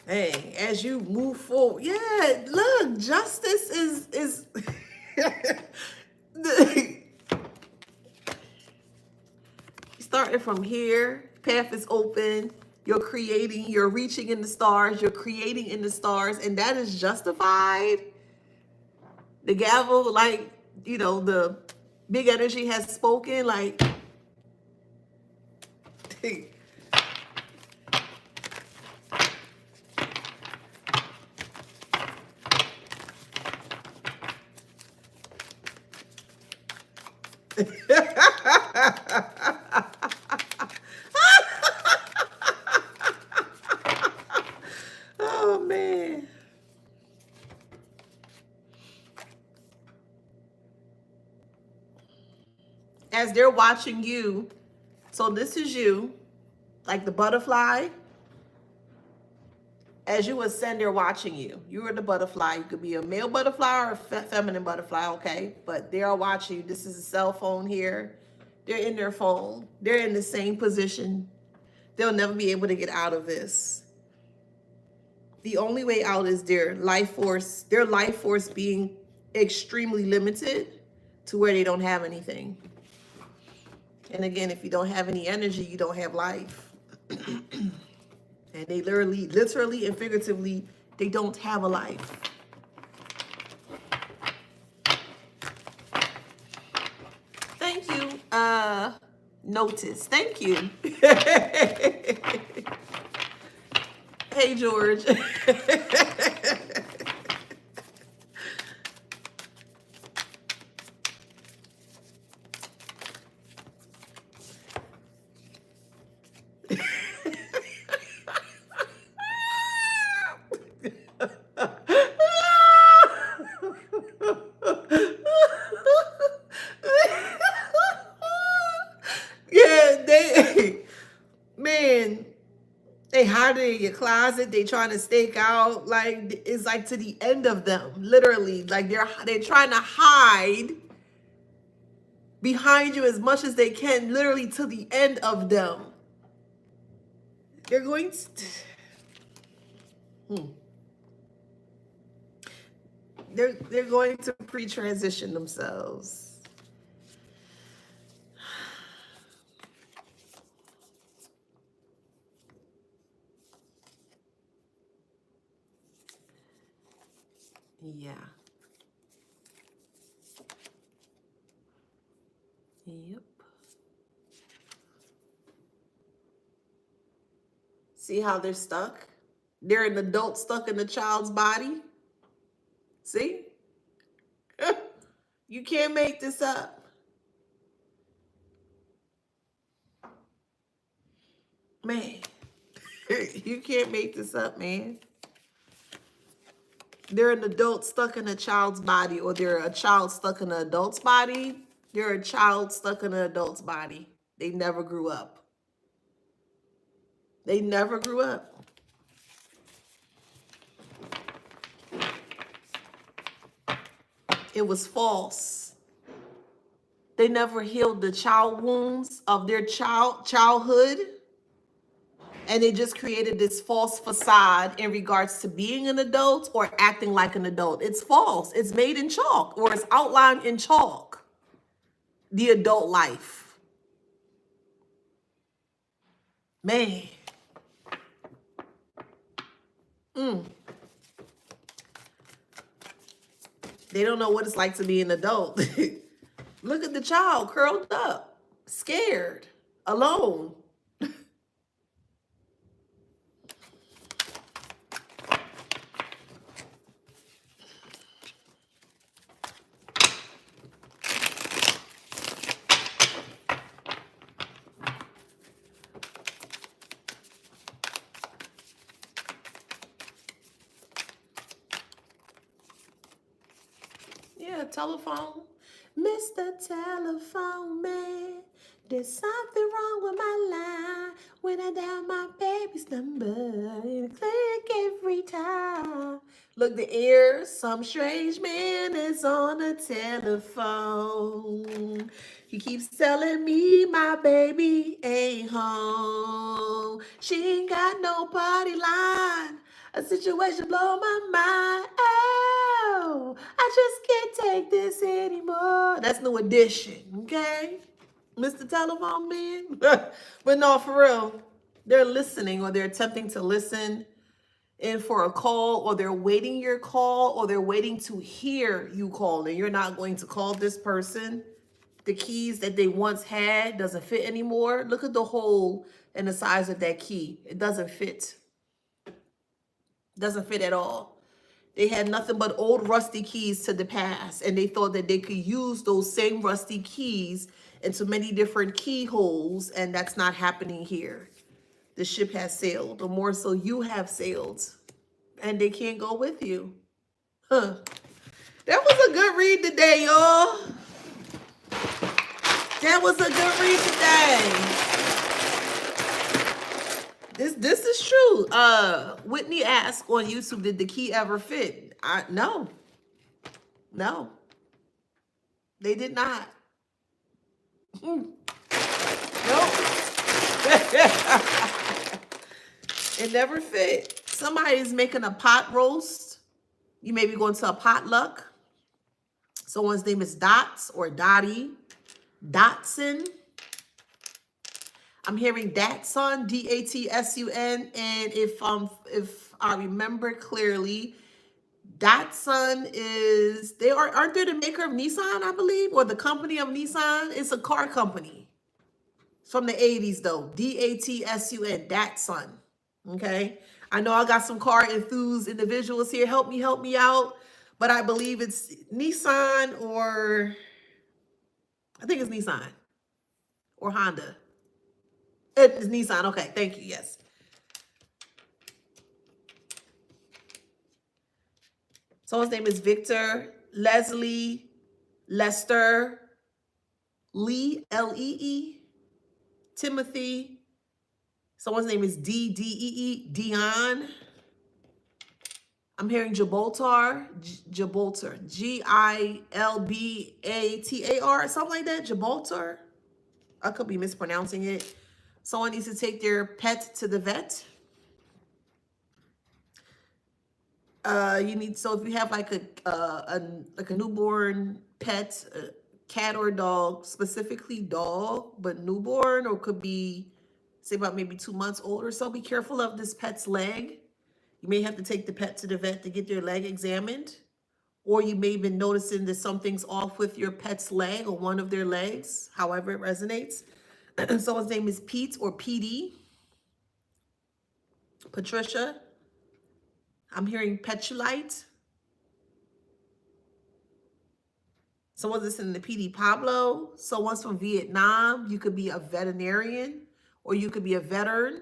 Hey, as you move forward, yeah, look, justice is starting from here. Path is open. You're creating, you're reaching in the stars, you're creating in the stars, and that is justified. The gavel, like, you know, the big energy has spoken, like, oh man. As they're watching you, so this is you, like the butterfly. As you ascend, they're watching you. You are the butterfly. You could be a male butterfly or a feminine butterfly, okay? But they are watching you. This is a cell phone here. They're in their phone. They're in the same position. They'll never be able to get out of this. The only way out is their life force being extremely limited to where they don't have anything. And again, if you don't have any energy, you don't have life. And they literally and figuratively, they don't have a life. Thank you, Notice. Thank you. Hey, George. hiding in your closet. They trying to stake out. Like, it's like to the end of them, literally. Like they're trying to hide behind you as much as they can, literally to the end of them. They're going to they're going to pre-transition themselves. Yeah. Yep. See how they're stuck? They're an adult stuck in a child's body. See? You can't make this up. Man, you can't make this up, man. They're an adult stuck in a child's body, or they're a child stuck in an adult's body. They're a child stuck in an adult's body. They never grew up. They never grew up. It was false. They never healed the child wounds of their childhood. And they just created this false facade in regards to being an adult or acting like an adult. It's false. It's made in chalk, or it's outlined in chalk. The adult life. Man. They don't know what it's like to be an adult. Look at the child curled up, scared, alone. Yeah, telephone. Mr. Telephone Man, there's something wrong with my line. When I dial my baby's number, it click every time. Look, the ears, some strange man is on the telephone. He keeps telling me my baby ain't home. She ain't got no party line. A situation blow my mind. Oh, I just can't take this anymore. That's New Edition, okay? Mr. Telephone Man. But no, for real, they're listening, or they're attempting to listen in for a call, or they're waiting your call, or they're waiting to hear you call, and you're not going to call this person. The keys that they once had doesn't fit anymore. Look at the hole and the size of that key. It doesn't fit. Doesn't fit at all. They had nothing but old rusty keys to the past, and they thought that they could use those same rusty keys into many different keyholes, and that's not happening here. The ship has sailed, or more so, you have sailed, and they can't go with you. Huh. That was a good read today, y'all. That was a good read today. This is true. Whitney asked on YouTube, did the key ever fit? No. No. They did not. Nope. It never fit. Somebody's making a pot roast. You may be going to a potluck. Someone's name is Dots or Dottie. Dotson. I'm hearing Datsun, D-A-T-S-U-N, and if I remember clearly, Datsun is aren't they the maker of Nissan, I believe, or the company of Nissan? It's a car company. It's from the 80s though. D-A-T-S-U-N, Datsun. Okay. I know I got some car enthused individuals here. Help me out. But I believe it's Nissan, or I think it's Nissan or Honda. It's Nissan. Okay, thank you. Yes. Someone's name is Victor, Leslie, Lester, Lee, L-E-E, Timothy, Someone's name is D-D-E-E, Dion. I'm hearing Gibraltar, Gibraltar, Gilbatar, something like that, Gibraltar. I could be mispronouncing it. Someone needs to take their pet to the vet. You need, so if you have like a newborn pet, a cat or dog, specifically dog, but newborn, or could be say about maybe 2 months old or so, be careful of this pet's leg. You may have to take the pet to the vet to get their leg examined, or you may have been noticing that something's off with your pet's leg or one of their legs, however it resonates. Someone's name is Pete or PD. Patricia. I'm hearing Petulite. Someone's listening to PD Pablo. Someone's from Vietnam. You could be a veterinarian or you could be a veteran.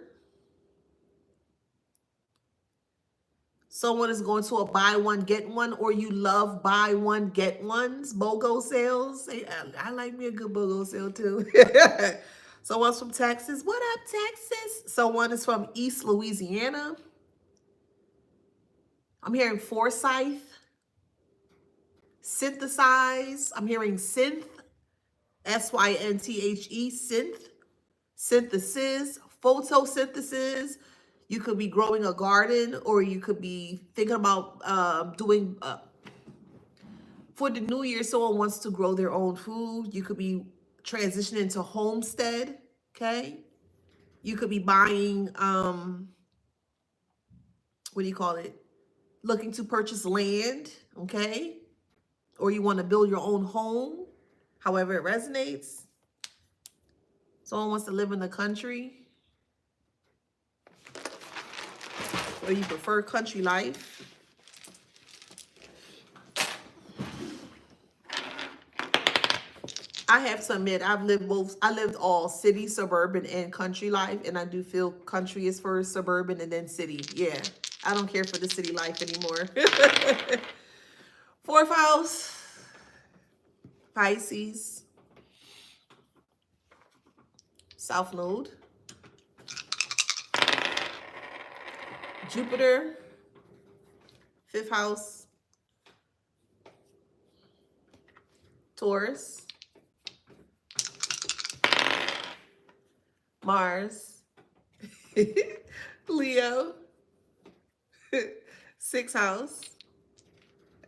Someone is going to a buy one, get one, or you love buy one, get ones, BOGO sales. I like me a good BOGO sale too. Someone's from Texas. What up, Texas? Someone is from East Louisiana. I'm hearing Forsyth. Synthesize. I'm hearing synth. S-Y-N-T-H-E, synth. Synthesis. Photosynthesis. You could be growing a garden, or you could be thinking about doing, for the new year, someone wants to grow their own food. You could be transitioning to homestead, okay? You could be buying, what do you call it? Looking to purchase land, okay? Or you want to build your own home, however it resonates. Someone wants to live in the country. Or you prefer country life. I have to admit, I've lived both. I lived all city, suburban, and country life, and I do feel country is first, suburban, and then city. Yeah, I don't care for the city life anymore. Fourth house, Pisces, South Node, Jupiter, fifth house, Taurus, Mars, Leo, sixth house.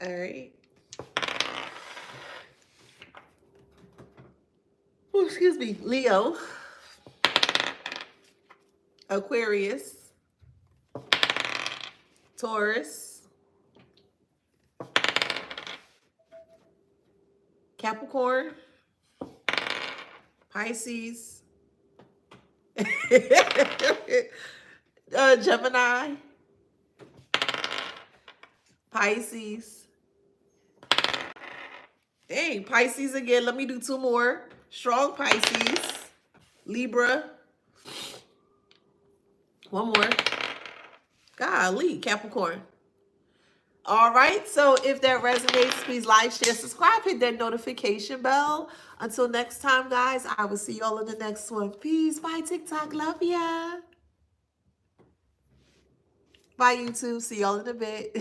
All right. Oh, excuse me. Leo, Aquarius, Taurus, Capricorn, Pisces, Gemini, Pisces. Dang, Pisces again. Let me do two more. Strong Pisces, Libra. One more. Golly, Capricorn. All right, so if that resonates, please like, share, subscribe, hit that notification bell. Until next time, guys, I will see y'all in the next one. Peace. Bye, TikTok. Love ya. Bye, YouTube. See y'all in a bit.